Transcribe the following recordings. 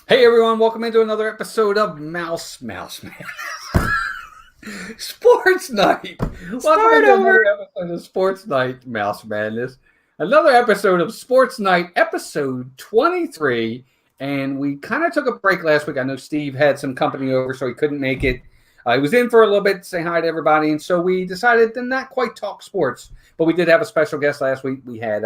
Hey everyone, welcome into another episode of Mouse Sports Night. Welcome into another episode of Sports Night Mouse Madness. Another episode of Sports Night, episode 23. And we kind of took a break last week. I know Steve had some company over, so he couldn't make it. He was in for a little bit to say hi to everybody, and so we decided to not quite talk sports. But we did have a special guest last week. We had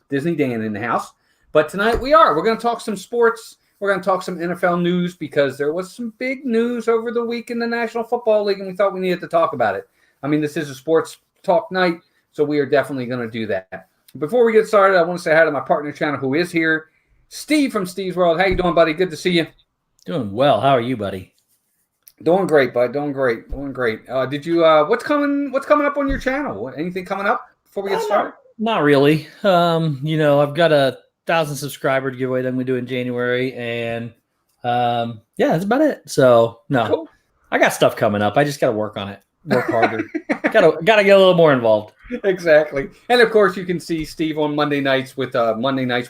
Disney Dan in the house. But tonight we're going to talk some sports. We're going to talk some NFL news because there was some big news over the week in the National Football League, and we thought we needed to talk about it. I mean, this is a sports talk night, so we are definitely going to do that. Before we get started, I want to say hi to my partner channel who is here, Steve from Steve's World. How you doing, buddy? Good to see you. Doing well. How are you, buddy? Doing great, bud. Doing great. Did you? What's coming up on your channel? Anything coming up before we get started? Not really. I've got a 1,000 subscriber giveaway that I'm going to do in January, and that's about it. So no, cool. I got stuff coming up. I just got to work on it, work harder. got to get a little more involved. Exactly. And of course, you can see Steve on Monday nights with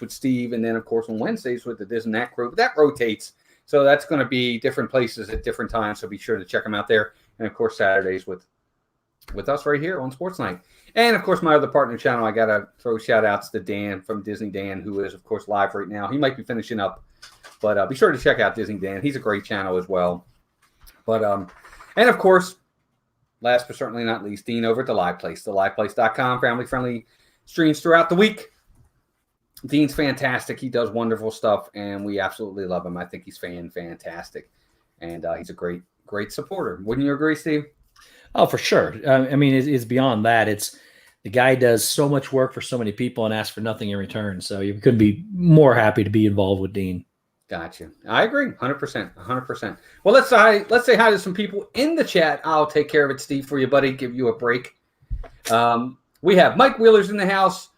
Steve, and then of course on Wednesdays with the Disney Crew. That rotates, so that's going to be different places at different times. So be sure to check them out there. And of course, Saturdays with us right here on Sports Night. And, of course, my other partner channel, I got to throw shout-outs to Dan from Disney Dan, who is, of course, live right now. He might be finishing up, but be sure to check out Disney Dan. He's a great channel as well. But, and, of course, last but certainly not least, Dean over at The Live Place, theliveplace.com, family-friendly streams throughout the week. Dean's fantastic. He does wonderful stuff, and we absolutely love him. I think he's fantastic, and he's a great supporter. Wouldn't you agree, Steve? Oh, for sure. I mean, it's beyond that. It's the guy does so much work for so many people and asks for nothing in return. So you couldn't be more happy to be involved with Dean. Gotcha. I agree. 100%. Well, let's say hi to some people in the chat. I'll take care of it, Steve, for you, buddy. Give you a break. We have Mike Wheeler's in the house.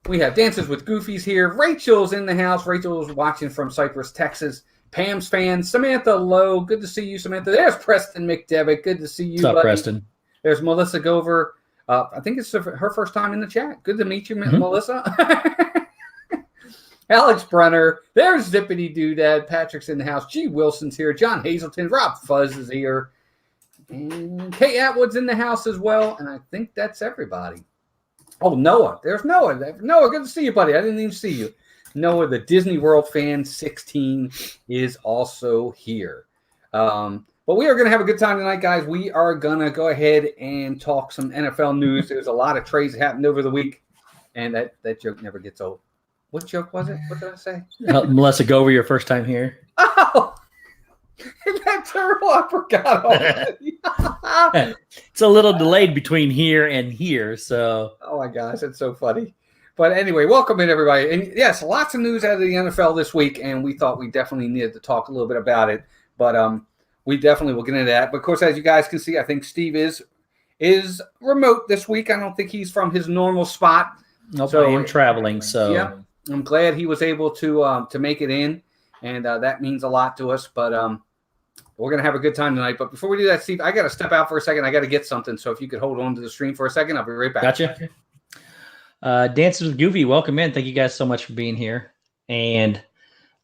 We have Dances with Goofies here. Rachel's in the house. Rachel's watching from Cypress, Texas. Pam's fan, Samantha Lowe. Good to see you, Samantha. There's Preston McDevitt. Good to see you, What's up, buddy. Preston? There's Melissa Gover. I think it's her first time in the chat. Good to meet you, Melissa. Alex Brenner. There's Zippity Doodad. Patrick's in the house. G. Wilson's here. John Hazelton. Rob Fuzz is here. And Kate Atwood's in the house as well. And I think that's everybody. Oh, Noah. There's Noah. Noah, good to see you, buddy. I didn't even see you. Noah, the Disney World fan 16, is also here. But we are going to have a good time tonight, guys. We are going to go ahead and talk some NFL news. There's a lot of trades that happened over the week, and that joke never gets old. What joke was it? What did I say? Melissa Gover, your first time here. Oh, isn't that terrible? I forgot already. It's a little delayed between here and here. So. Oh, my gosh. It's so funny. But anyway, welcome in, everybody. And yes, lots of news out of the NFL this week, and we thought we definitely needed to talk a little bit about it. But we definitely will get into that. But, of course, as you guys can see, I think Steve is remote this week. I don't think he's from his normal spot. Nope, so, I am traveling. So yeah, I'm glad he was able to make it in, and that means a lot to us. But we're going to have a good time tonight. But before we do that, Steve, I got to step out for a second. I got to get something. So if you could hold on to the stream for a second, I'll be right back. Gotcha. Dances with Goofy, welcome in. Thank you guys so much for being here. And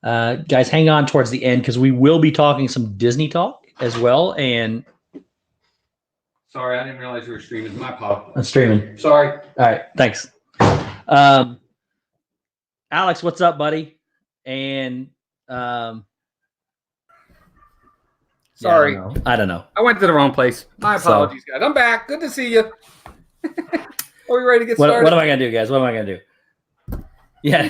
guys, hang on towards the end because we will be talking some Disney talk as well. And sorry, I didn't realize you were streaming. My pop. I'm streaming. Sorry. All right, thanks. Alex, what's up, buddy? And sorry, I don't know. I went to the wrong place. My apologies, guys. I'm back. Good to see you. Are we ready to get started? What am I going to do, guys? What am I going to do? Yeah.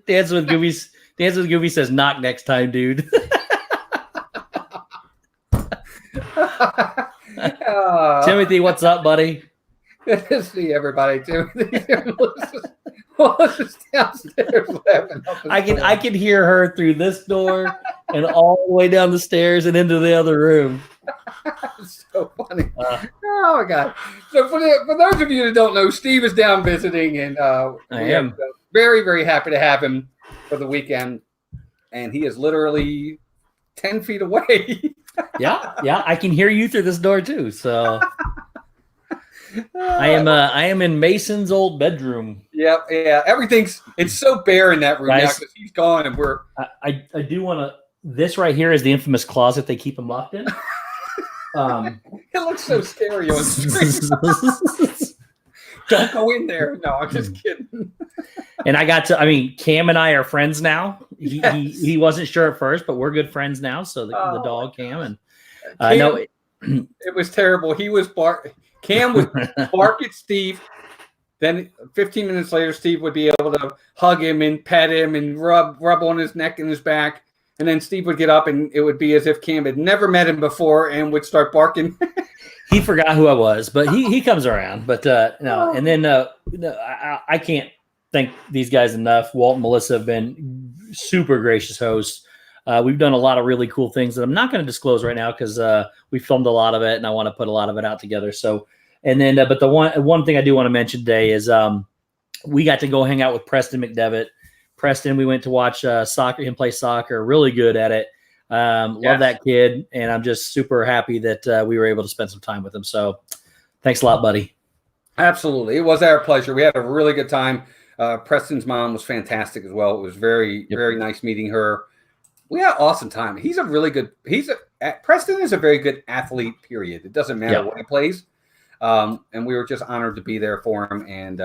Dance with Goofy says, knock next time, dude. Timothy, what's up, buddy? Good to see everybody, Timothy. Melissa's downstairs laughing. I can hear her through this door and all the way down the stairs and into the other room. So funny. Oh my God. So for those of you that don't know, Steve is down visiting, and I am very, very happy to have him for the weekend. And he is literally 10 feet away. Yeah, I can hear you through this door too. So I am in Mason's old bedroom. Yeah. It's so bare in that room now Guys, because he's gone and we're. I do want to. This right here is the infamous closet they keep him locked in. It looks so scary on stream. Don't go in there. No, I'm just kidding. And Cam and I are friends now. He wasn't sure at first, but we're good friends now. So the dog Cam and it was terrible. Cam would bark at Steve. Then 15 minutes later, Steve would be able to hug him and pet him and rub on his neck and his back. And then Steve would get up and it would be as if Cam had never met him before and would start barking. He forgot who I was, but he comes around. But no, and then I can't thank these guys enough. Walt and Melissa have been super gracious hosts. We've done a lot of really cool things that I'm not going to disclose right now because we filmed a lot of it and I want to put a lot of it out together. So, and then, but the one thing I do want to mention today is we got to go hang out with Preston McDevitt. Preston, we went to watch him play soccer. Really good at it. Love that kid, and I'm just super happy that we were able to spend some time with him. So, thanks a lot, buddy. Absolutely, it was our pleasure. We had a really good time. Preston's mom was fantastic as well. It was very nice meeting her. We had an awesome time. He's a really good. Preston is a very good athlete. Period. It doesn't matter what he plays. And we were just honored to be there for him, and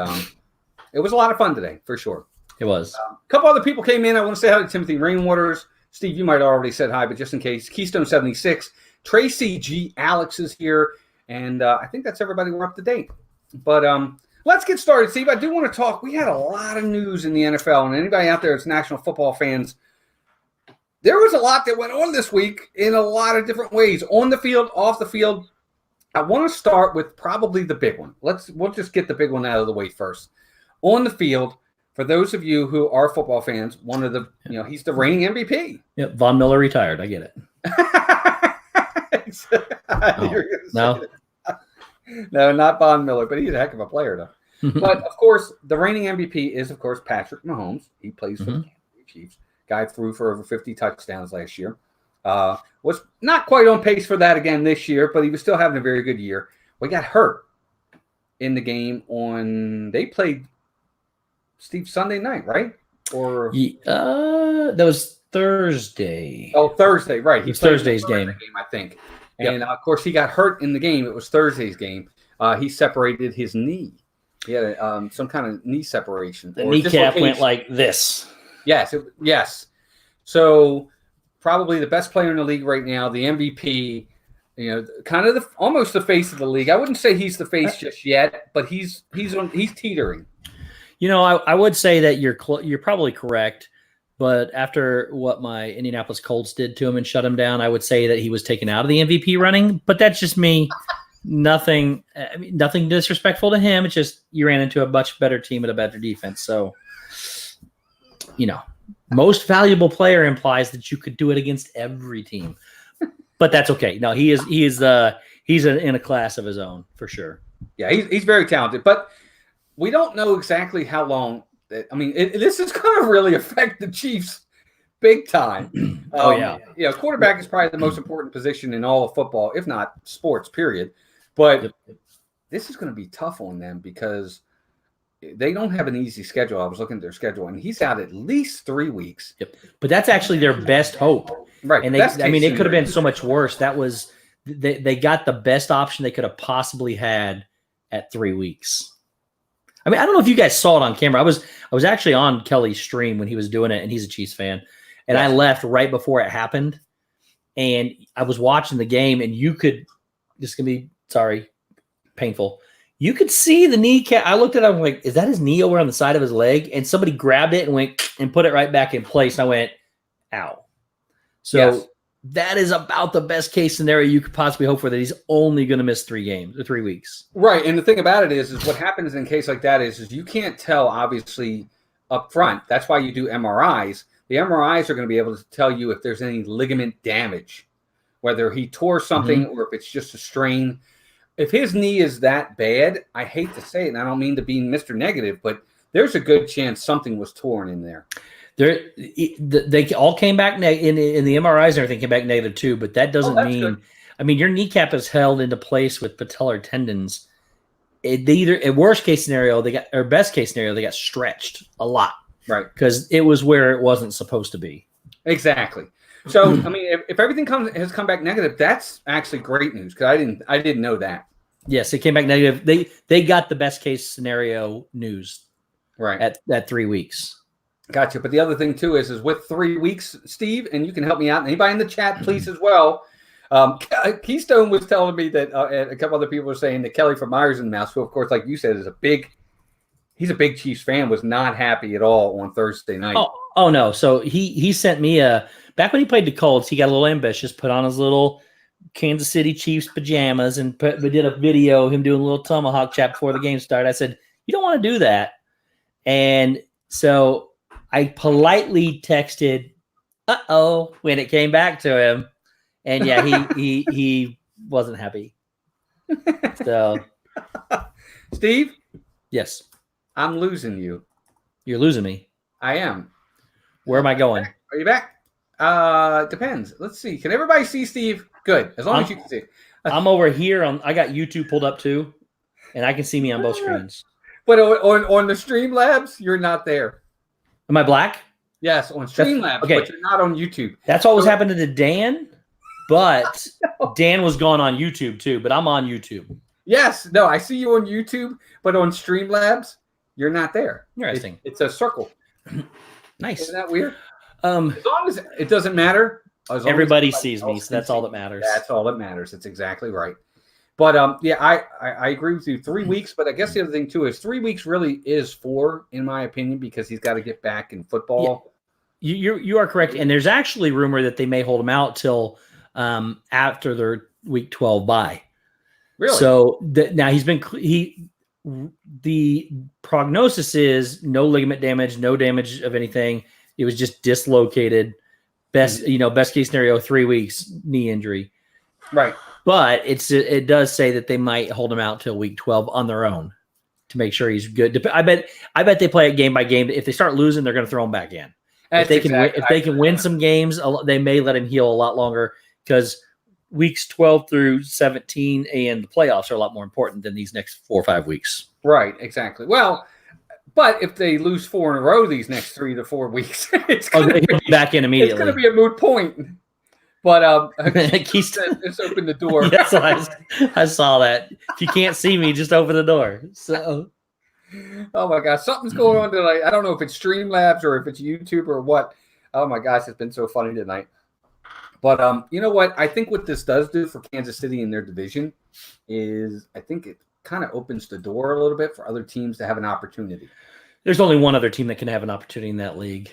it was a lot of fun today for sure. It was. A couple other people came in. I want to say hi to Timothy Rainwaters. Steve, you might have already said hi, but just in case, Keystone 76. Tracy G. Alex is here. And I think that's everybody. We're up to date. But let's get started, Steve. I do want to talk. We had a lot of news in the NFL. And anybody out there that's National Football fans, there was a lot that went on this week in a lot of different ways. On the field, off the field. I want to start with probably the big one. We'll just get the big one out of the way first. On the field, for those of you who are football fans, one of the, he's the reigning MVP. Yep, Von Miller retired. I get it. No, not Von Miller, but he's a heck of a player, though. But, of course, the reigning MVP is, of course, Patrick Mahomes. He plays for the Kansas City Chiefs. Guy threw for over 50 touchdowns last year. Was not quite on pace for that again this year, but he was still having a very good year. We got hurt in the game they played Steve Sunday night, right? Or that was Thursday. Oh, Thursday, right. He played Thursday's game, I think. And of course, he got hurt in the game. It was Thursday's game. He separated his knee. He had some kind of knee separation. The kneecap went like this. Yes. So probably the best player in the league right now, the MVP. Kind of almost the face of the league. I wouldn't say he's the face just yet, but he's teetering. I would say that you're probably correct, but after what my Indianapolis Colts did to him and shut him down, I would say that he was taken out of the MVP running. But that's just me. Nothing disrespectful to him. It's just you ran into a much better team and a better defense. So, most valuable player implies that you could do it against every team, but that's okay. No, he's in a class of his own for sure. Yeah, he's very talented, but we don't know exactly how long. This is going to really affect the Chiefs big time. Quarterback is probably the most important position in all of football, if not sports, period. But this is going to be tough on them because they don't have an easy schedule. I was looking at their schedule, and he's out at least 3 weeks. Yep. But that's actually their best hope. Right. And it could have been so much worse. That was they got the best option they could have possibly had at 3 weeks. I don't know if you guys saw it on camera. I was actually on Kelly's stream when he was doing it, and he's a Chiefs fan. And I left right before it happened. And I was watching the game, and painful. You could see the kneecap. I looked at it, I'm like, is that his knee over on the side of his leg? And somebody grabbed it and went and put it right back in place. And I went, ow. So that is about the best case scenario you could possibly hope for, that he's only going to miss 3 weeks. Right. And the thing about it is what happens in a case like that is you can't tell, obviously, up front. That's why you do MRIs. The MRIs are going to be able to tell you if there's any ligament damage, whether he tore something or if it's just a strain. If his knee is that bad, I hate to say it, and I don't mean to be Mr. Negative, but there's a good chance something was torn in there. They all came back in the MRIs and everything came back negative too, but that doesn't mean good. Your kneecap is held into place with patellar tendons. worst case scenario or best case scenario they got stretched a lot, right? Because it was where it wasn't supposed to be. Exactly. So I mean, if everything has come back negative, that's actually great news because I didn't know that. Yes, it came back negative. They got the best case scenario news right at 3 weeks. Gotcha. But the other thing too is with 3 weeks, Steve, and you can help me out. And anybody in the chat, please as well. Keystone was telling me that and a couple other people were saying that Kelly from Myers and Mouse, who of course, like you said, he's a big Chiefs fan, was not happy at all on Thursday night. Oh no. So he sent me back when he played the Colts, he got a little ambitious, put on his little Kansas City Chiefs pajamas and we did a video of him doing a little tomahawk chop before the game started. I said, you don't want to do that. And so I politely texted, "Uh-oh," when it came back to him. And yeah, he wasn't happy. So, Steve? Yes. I'm losing you. You're losing me. I am. Where am I going? Are you back? Depends. Let's see. Can everybody see Steve? Good. As long as you can see. I'm over here. I got YouTube pulled up too, and I can see me on both screens. But on the Streamlabs, you're not there. Am I black? Yes, on Streamlabs, okay. But you're not on YouTube. That's what was happening to Dan, but Dan was gone on YouTube too, but I'm on YouTube. Yes. No, I see you on YouTube, but on Streamlabs, you're not there. Interesting. It's a circle. Nice. Isn't that weird? As long as it doesn't matter. Everybody sees me, so that's all that matters. That's all that matters. That's exactly right. But yeah, I agree with you. 3 weeks, but I guess the other thing too is 3 weeks really is 4, in my opinion, because he's got to get back in football. Yeah. You are correct, and there's actually rumor that they may hold him out till after their week 12 bye. Really? So now the prognosis is no ligament damage, no damage of anything. It was just dislocated. Best case scenario, 3 weeks knee injury. Right. But it does say that they might hold him out till week 12 on their own to make sure he's good. I bet they play it game by game. If they start losing, they're going to throw him back in. If they can win some games, they may let him heal a lot longer because weeks 12 through 17 and the playoffs are a lot more important than these next 4 or 5 weeks. Right. Exactly. Well, but if they lose 4 in a row these next 3 to 4 weeks, it's going to be back in immediately. It's going to be a moot point. But just open the door. Yes, I saw that. If you can't see me, just open the door. So, oh my gosh, something's going on tonight. I don't know if it's Streamlabs or if it's YouTube or what. Oh my gosh, it's been so funny tonight. But you know what? I think what this does do for Kansas City in their division is I think it kind of opens the door a little bit for other teams to have an opportunity. There's only one other team that can have an opportunity in that league,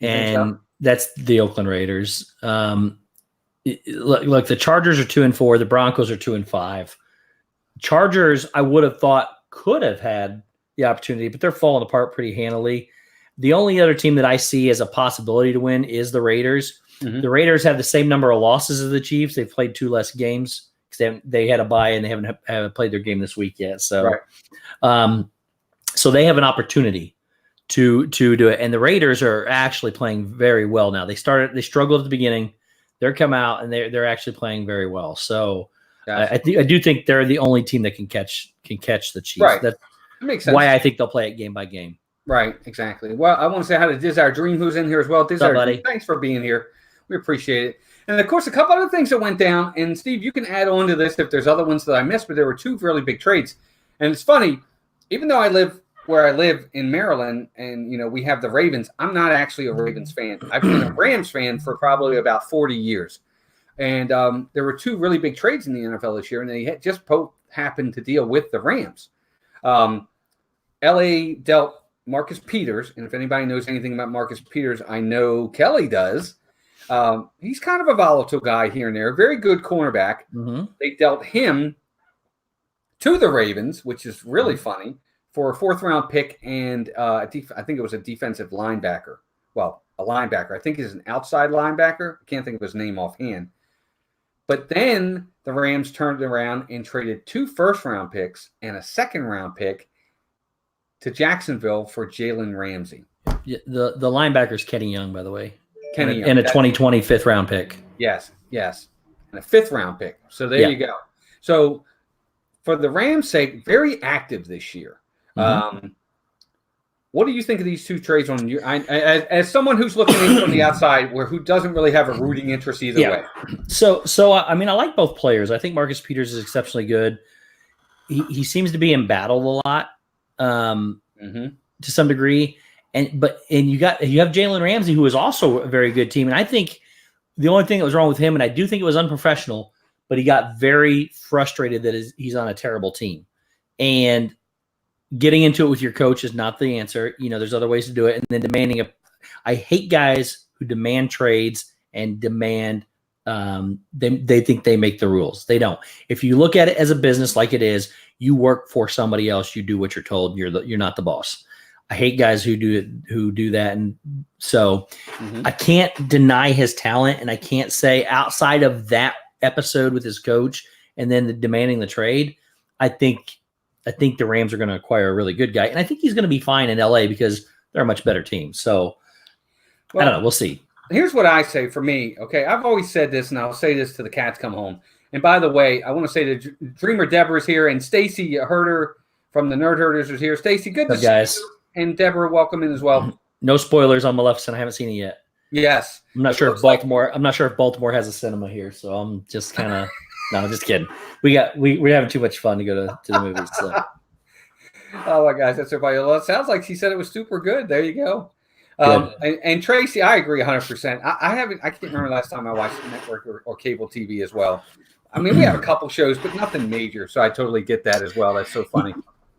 and that's the Oakland Raiders. Look, the Chargers are 2-4. The Broncos are 2-5. Chargers, I would have thought could have had the opportunity, but they're falling apart pretty handily. The only other team that I see as a possibility to win is the Raiders. Mm-hmm. The Raiders have the same number of losses as the Chiefs. They've played 2 less games because they had a bye and they haven't played their game this week yet. So, so they have an opportunity to do it. And the Raiders are actually playing very well now. They struggled at the beginning. They're come out and they're actually playing very well. So gotcha. I do think they're the only team that can catch the Chiefs. Right. That makes sense. Why I think they'll play it game by game. Right. Exactly. Well, I want to say hi to Desire Dream, who's in here as well. Desire Dream, thanks for being here. We appreciate it. And of course, a couple other things that went down. And Steve, you can add on to this if there's other ones that I missed, but there were 2 really big trades. And it's funny, even though I live where I live in Maryland and, we have the Ravens, I'm not actually a Ravens fan. I've been a Rams fan for probably about 40 years. And there were 2 really big trades in the NFL this year, and they just both happened to deal with the Rams. LA dealt Marcus Peters, and if anybody knows anything about Marcus Peters, I know Kelly does. He's kind of a volatile guy here and there, very good cornerback. Mm-hmm. They dealt him to the Ravens, which is really funny, for a 4th-round pick and I think it was a defensive linebacker. Well, a linebacker. I think he's an outside linebacker. I can't think of his name offhand. But then the Rams turned around and traded 2 first-round picks and a 2nd-round pick to Jacksonville for Jalen Ramsey. Yeah, the linebacker's Kenny Young, by the way. Kenny Young. And a 2020 5th-round pick. Yes. And a 5th-round pick. So there you go. So for the Rams' sake, very active this year. What do you think of these two trades on you? As someone who's looking in from the outside, who doesn't really have a rooting interest either way. So I mean, I like both players. I think Marcus Peters is exceptionally good. He seems to be embattled a lot, to some degree. And you have Jalen Ramsey, who is also a very good team. And I think the only thing that was wrong with him, and I do think it was unprofessional, but he got very frustrated that he's on a terrible team. And getting into it with your coach is not the answer. There's other ways to do it. And then demanding I hate guys who demand trades and demand they think they make the rules. They don't. If you look at it as a business like it is, you work for somebody else. You do what you're told. You're not the boss. I hate guys who do that. And so I can't deny his talent, and I can't say outside of that episode with his coach and then demanding the trade, I think the Rams are going to acquire a really good guy, and I think he's going to be fine in LA because they're a much better team. So I don't know. We'll see. Here's what I say for me. Okay, I've always said this, and I'll say this till the cats come home. And by the way, I want to say that Dreamer Deborah is here, and Stacy Herder from the Nerd Herders is here. Stacy, good to see guys. You. And Deborah, welcome in as well. No spoilers on Maleficent. I haven't seen it yet. Yes. I'm not sure if Baltimore has a cinema here, so I'm just kind of no, I'm just kidding. We're having too much fun to go to the movies. So. Oh my gosh, that's everybody. Well, it sounds like she said it was super good. There you go. And Tracy, I agree 100%. I can't remember the last time I watched network or cable TV as well. I mean, we have a couple shows, but nothing major. So I totally get that as well. That's so funny.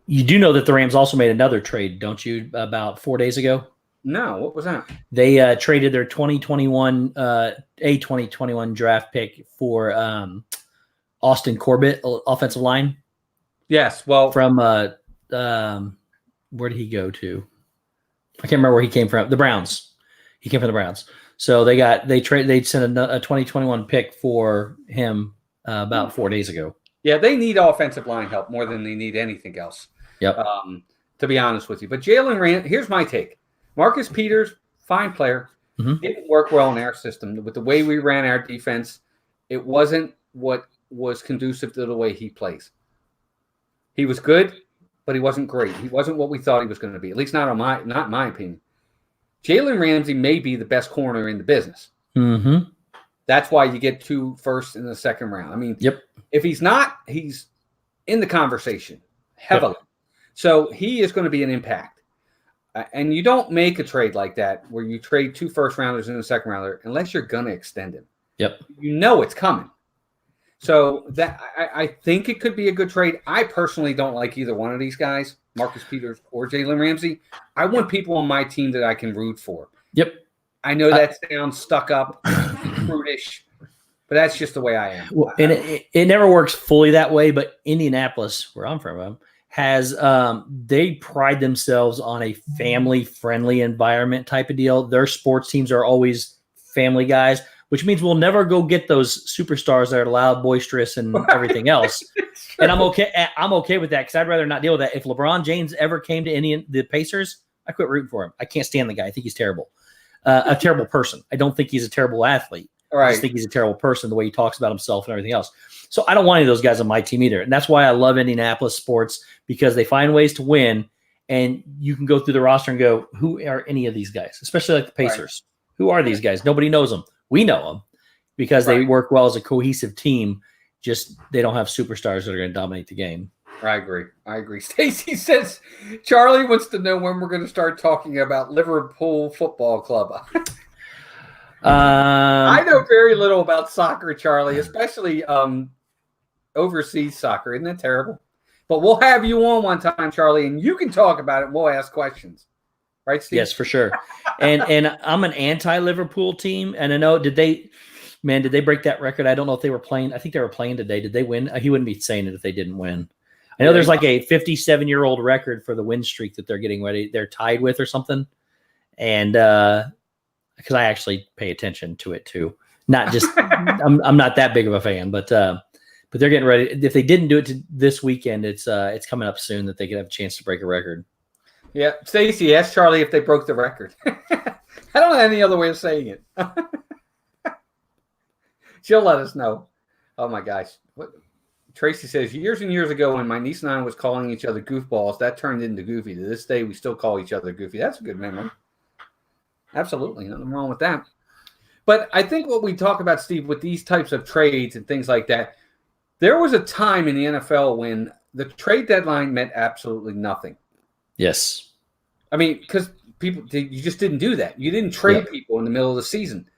You do know that the Rams also made another trade, don't you, about 4 days ago? No, what was that? They traded their 2021 draft pick for Austin Corbett, offensive line. Yes, well, from where did he go to? I can't remember where he came from. The Browns. He came from the Browns. So they sent a 2021 pick for him about 4 days ago. Yeah, they need offensive line help more than they need anything else. Yep. To be honest with you. But Jalen Ramsey, here's my take. Marcus Peters, fine player. Didn't work well in our system. With the way we ran our defense, it wasn't what was conducive to the way he plays. He was good, but he wasn't great. He wasn't what we thought he was going to be, at least not in my opinion. Jalen Ramsey may be the best corner in the business. That's why you get 2 firsts in the second round. I mean, if he's not, he's in the conversation heavily. So he is going to be an impact. And you don't make a trade like that where you trade 2 first rounders in the second rounder unless you're going to extend him. You know it's coming. So that I think it could be a good trade. I personally don't like either one of these guys, Marcus Peters or Jalen Ramsey. I want people on my team that I can root for. I know that sounds stuck up, prudish, but that's just the way I am. Well, and it never works fully that way, but Indianapolis, where I'm from, has they pride themselves on a family-friendly environment type of deal. Their sports teams are always family guys, which means we'll never go get those superstars that are loud, boisterous, and everything else. And I'm okay with that because I'd rather not deal with that. If LeBron James ever came to the Pacers, I quit rooting for him. I can't stand the guy. I think he's terrible. A terrible person. I don't think he's a terrible athlete. I just think he's a terrible person, the way he talks about himself and everything else. So I don't want any of those guys on my team either. And that's why I love Indianapolis sports, because they find ways to win. And you can go through the roster and go, who are any of these guys? Especially like the Pacers. Who are these guys? Nobody knows them. We know them because they work well as a cohesive team. Just they don't have superstars that are going to dominate the game. I agree. Stacy says Charlie wants to know when we're going to start talking about Liverpool Football Club. I know very little about soccer, Charlie, especially overseas soccer. Isn't that terrible? But we'll have you on one time, Charlie, and you can talk about it. We'll ask questions. Right, Steve? Yes, for sure. And I'm an anti-Liverpool team, and I know did they break that record? I don't know if they were playing. I think they were playing today. Did they win? He wouldn't be saying it if they didn't win. I know there's like a 57-year-old record for the win streak that they're getting ready. They're tied with or something. And because I actually pay attention to it too. Not just I'm not that big of a fan, but they're getting ready. If they didn't do it this weekend, it's coming up soon that they could have a chance to break a record. Yeah, Stacy asked Charlie if they broke the record. I don't know any other way of saying it. She'll let us know. Oh my gosh, Tracy says, years and years ago when my niece and I was calling each other goofballs, that turned into Goofy. To this day, we still call each other Goofy. That's a good memory. Absolutely. Nothing wrong with that. But I think what we talk about, Steve, with these types of trades and things like that, there was a time in the NFL when the trade deadline meant absolutely nothing. Yes. I mean, because you just didn't do that. You didn't trade people in the middle of the season,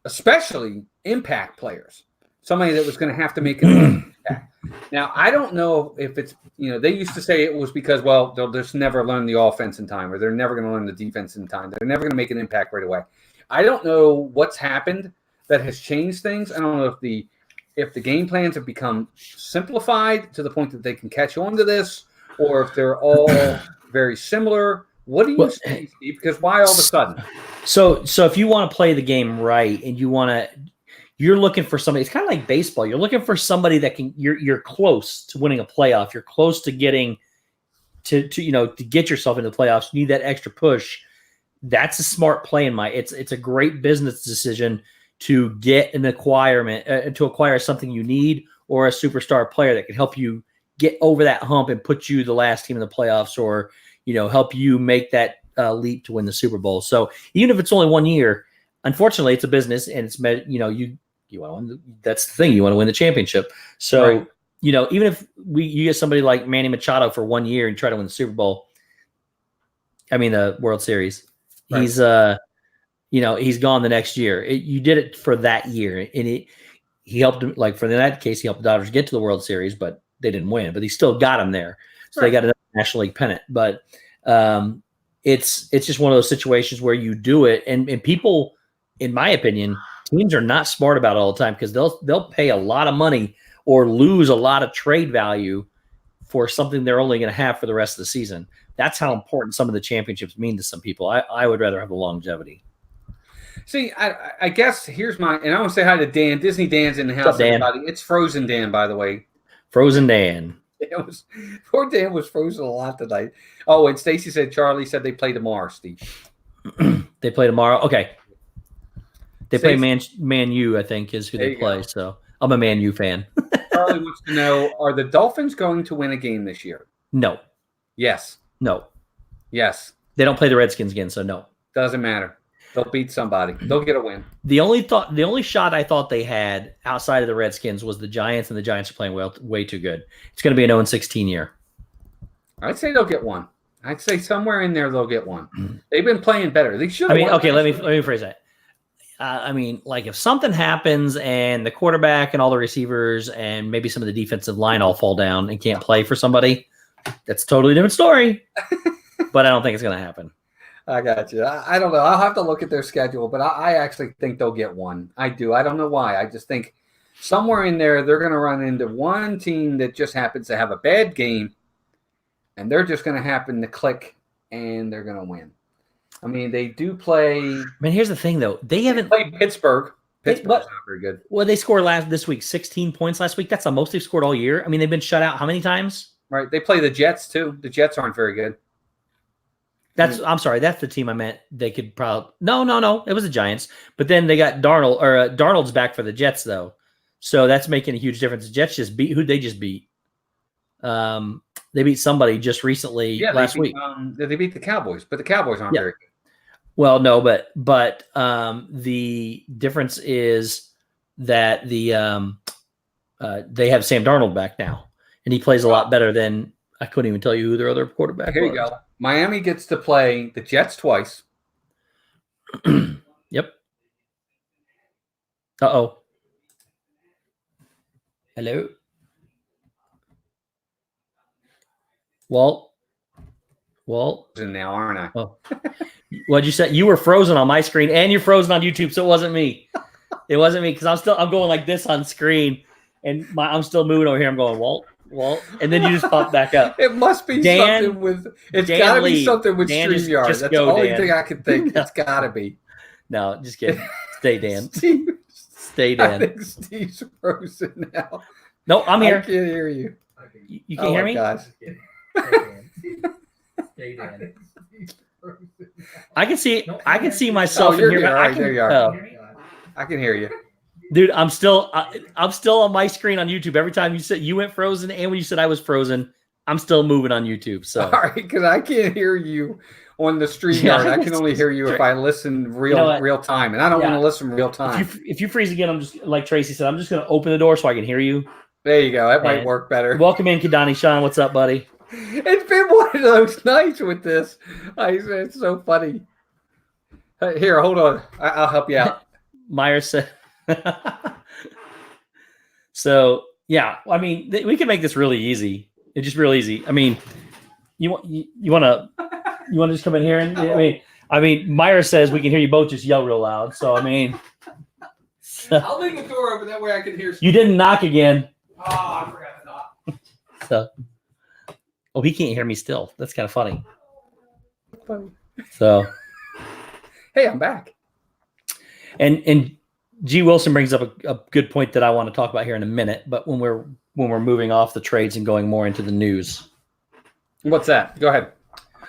especially impact players. Somebody that was going to have to make an impact. Now, I don't know if it's, they used to say it was because, well, they'll just never learn the offense in time, or they're never going to learn the defense in time. They're never going to make an impact right away. I don't know what's happened that has changed things. I don't know if the game plans have become simplified to the point that they can catch on to this, or if they're all very similar. What do you see, Steve? Because why all of a sudden? So if you want to play the game right and you're looking for somebody, it's kind of like baseball. You're looking for somebody that you're close to winning a playoff. You're close to getting to get yourself into the playoffs. You need that extra push. That's a smart play it's a great business decision to get an acquirement, to acquire something you need, or a superstar player that can help you get over that hump and put you the last team in the playoffs, or help you make that leap to win the Super Bowl. So even if it's only 1 year, unfortunately, it's a business, and it's you want to win. That's the thing. You want to win the championship. So right. Even if you get somebody like Manny Machado for 1 year and try to win the Super Bowl, the World Series, right. He's gone the next year. You did it for that year, and he helped him. Like for that case, he helped the Dodgers get to the World Series, but they didn't win. But he still got him there, so right. They got another National League pennant. But it's just one of those situations where you do it, and people, in my opinion, teams are not smart about it all the time, because they'll pay a lot of money or lose a lot of trade value for something they're only going to have for the rest of the season. That's how important some of the championships mean to some people. I would rather have the longevity. See, I guess here's and I want to say hi to Dan. Disney Dan's in the house. What's up, Dan? Everybody. It's Frozen Dan, by the way. Frozen Dan. Poor Dan was frozen a lot tonight. Oh, and Stacy said Charlie said they play tomorrow, Steve. They play tomorrow? Okay. They play Man U, I think, is who they play. Go. So I'm a Man U fan. Charlie wants to know, are the Dolphins going to win a game this year? No. Yes. No. Yes. They don't play the Redskins again, so no. Doesn't matter. They'll beat somebody. They'll get a win. The only shot I thought they had outside of the Redskins was the Giants, and the Giants are playing way too good. It's going to be an 0-16 year. I'd say they'll get one. I'd say somewhere in there they'll get one. They've been playing better. They should. Okay. Let me phrase that. Like if something happens and the quarterback and all the receivers and maybe some of the defensive line all fall down and can't play for somebody, that's a totally different story. But I don't think it's going to happen. I got you. I don't know. I'll have to look at their schedule, but I actually think they'll get one. I do. I don't know why. I just think somewhere in there they're going to run into one team that just happens to have a bad game, and they're just going to happen to click, and they're going to win. They do play. Here's the thing, though. They haven't played Pittsburgh. Pittsburgh's not very good. Well, they scored this week 16 points last week. That's the most they've scored all year. They've been shut out how many times? Right. They play the Jets, too. The Jets aren't very good. I'm sorry. That's the team I meant. They could probably no. It was the Giants, but then they got Darnold's back for the Jets though, so that's making a huge difference. The Jets just beat who'd they just beat? They beat somebody just recently last week. They beat the Cowboys, but the Cowboys aren't very good. Well, no, but the difference is that they have Sam Darnold back now, and he plays a lot better than I couldn't even tell you who their other quarterback was. Here you go. Miami gets to play the Jets twice. Yep. Uh-oh. Hello? Walt? Now, aren't I? Oh. What'd you say? You were frozen on my screen, and you're frozen on YouTube, so it wasn't me. It wasn't me, because I'm going like this on screen, and I'm still moving over here. I'm going, Walt, and then you just pop back up. It must be something with. It's got to be something with StreamYard. That's the only thing I can think. It's got to be. No, just kidding. Stay, Dan. Stay, Dan. I think Steve's frozen now. No, I'm here. I can't hear you. You can't hear me? Gosh. Stay, Dan. I can see myself in here. All right, there you are. I can hear you. Dude, I'm still on my screen on YouTube. Every time you said you went frozen, and when you said I was frozen, I'm still moving on YouTube. So all right, because I can't hear you on the stream yard. I can only hear you if I listen real time, and I don't want to listen real time. If you freeze again, I'm just like Tracy said. I'm just going to open the door so I can hear you. There you go. That might work better. Welcome in, Kidani Sean. What's up, buddy? It's been one of those nights with this. It's so funny. Here, hold on. I'll help you out. Meyer said. So yeah, I mean, we can make this really easy. It's just real easy. I mean, you want to just come in here and I mean, Meyer says we can hear you both just yell real loud. So I mean, I'll leave the door open that way I can hear. You didn't knock again. Oh, I forgot to knock. So, he can't hear me still. That's kind of funny. So, hey, I'm back. And G. Wilson brings up a good point that I want to talk about here in a minute. But when we're moving off the trades and going more into the news, what's that? Go ahead.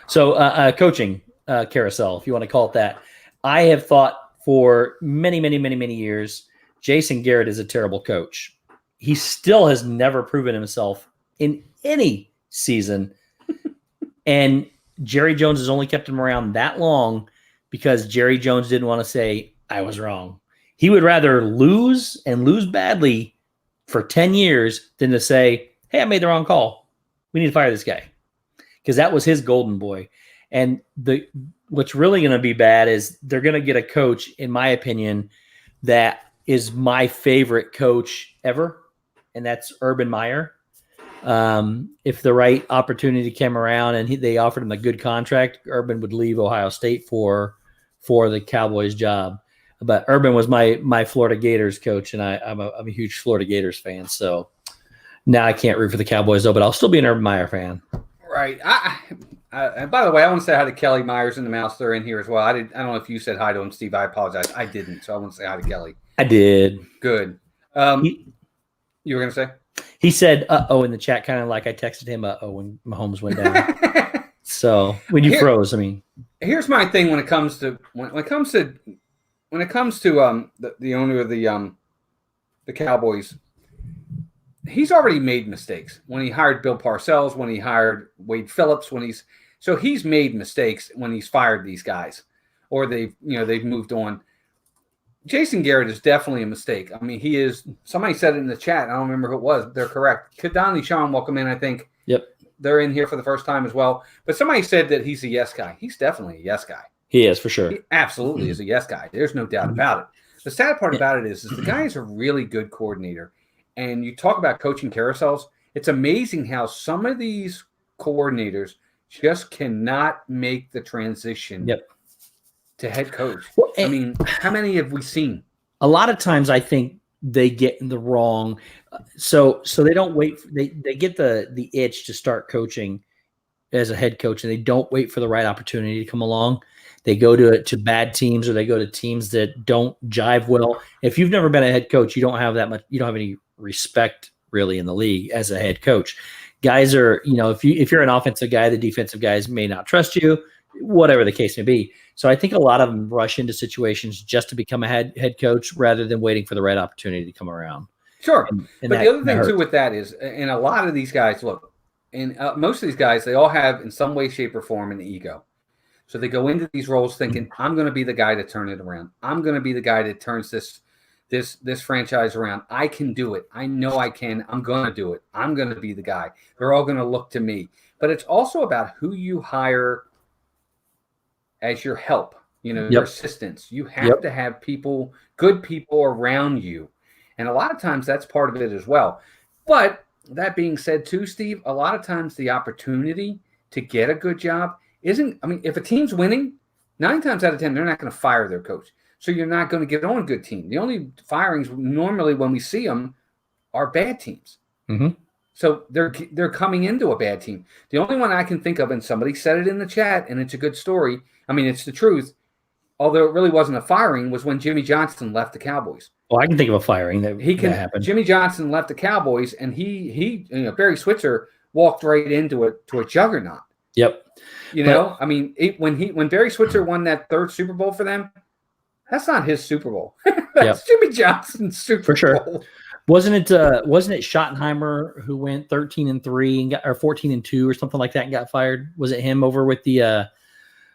So, coaching carousel, if you want to call it that. I have thought for many, many, many, many years, Jason Garrett is a terrible coach. He still has never proven himself in any season. And Jerry Jones has only kept him around that long because Jerry Jones didn't want to say, I was wrong. He would rather lose and lose badly for 10 years than to say, hey, I made the wrong call. We need to fire this guy. Because that was his golden boy. And what's really going to be bad is they're going to get a coach, in my opinion, that is my favorite coach ever, and that's Urban Meyer. If the right opportunity came around and they offered him a good contract, Urban would leave Ohio State for the Cowboys job. But Urban was my Florida Gators coach, and I'm a huge Florida Gators fan. So now I can't root for the Cowboys though, but I'll still be an Urban Meyer fan. Right. And by the way, I want to say hi to Kelly Myers and the Mouse. They're in here as well. I don't know if you said hi to him, Steve. I apologize. I didn't, so I want to say hi to Kelly. I did. Good. You were going to say? He said, uh-oh, in the chat, kind of like I texted him, uh-oh, when Mahomes went down. So when you froze, I mean. Here's my thing when it comes to the owner of the Cowboys. He's already made mistakes when he hired Bill Parcells, when he hired Wade Phillips, so he's made mistakes when he's fired these guys, or they've moved on. Jason Garrett is definitely a mistake. I mean, he is. Somebody said it in the chat. I don't remember who it was. They're correct. Kadani Sean, welcome in. I think. Yep. They're in here for the first time as well. But somebody said that he's a yes guy. He's definitely a yes guy. He is for sure. He absolutely is a yes guy. There's no doubt about it. The sad part about it is the guy is a really good coordinator. And you talk about coaching carousels. It's amazing how some of these coordinators just cannot make the transition to head coach. Well, I mean, how many have we seen? A lot of times I think they get in the wrong. So they don't wait. They get the itch to start coaching as a head coach, and they don't wait for the right opportunity to come along. They go to bad teams, or they go to teams that don't jive well. If you've never been a head coach, you don't have that much. You don't have any respect really in the league as a head coach. Guys are, if you're an offensive guy, the defensive guys may not trust you, whatever the case may be. So I think a lot of them rush into situations just to become a head coach rather than waiting for the right opportunity to come around. Sure. And but the other thing too with that is, and a lot of these guys, look, and most of these guys, they all have in some way, shape, or form an ego. So they go into these roles thinking, I'm going to be the guy to turn it around. I'm going to be the guy that turns this franchise around. I can do it. I know I can. I'm going to do it. I'm going to be the guy. They're all going to look to me. But it's also about who you hire as your help, your assistants. You have to have good people around you. And a lot of times that's part of it as well. But that being said too, Steve, a lot of times the opportunity to get a good job if a team's winning, 9 times out of 10, they're not going to fire their coach. So you're not going to get on a good team. The only firings normally when we see them are bad teams. Mm-hmm. So they're coming into a bad team. The only one I can think of, and somebody said it in the chat, and it's a good story. I mean, it's the truth. Although it really wasn't a firing, was when Jimmy Johnson left the Cowboys. Well, I can think of a firing that happened. Jimmy Johnson left the Cowboys, and he Barry Switzer walked right into a juggernaut. Yep. I mean, when Barry Switzer won that 3rd Super Bowl for them, That's not his Super Bowl. That's Jimmy Johnson's Super For sure. Bowl. Wasn't it Schottenheimer who went 13-3 and got, or 14-2 or something like that and got fired? Was it him over with the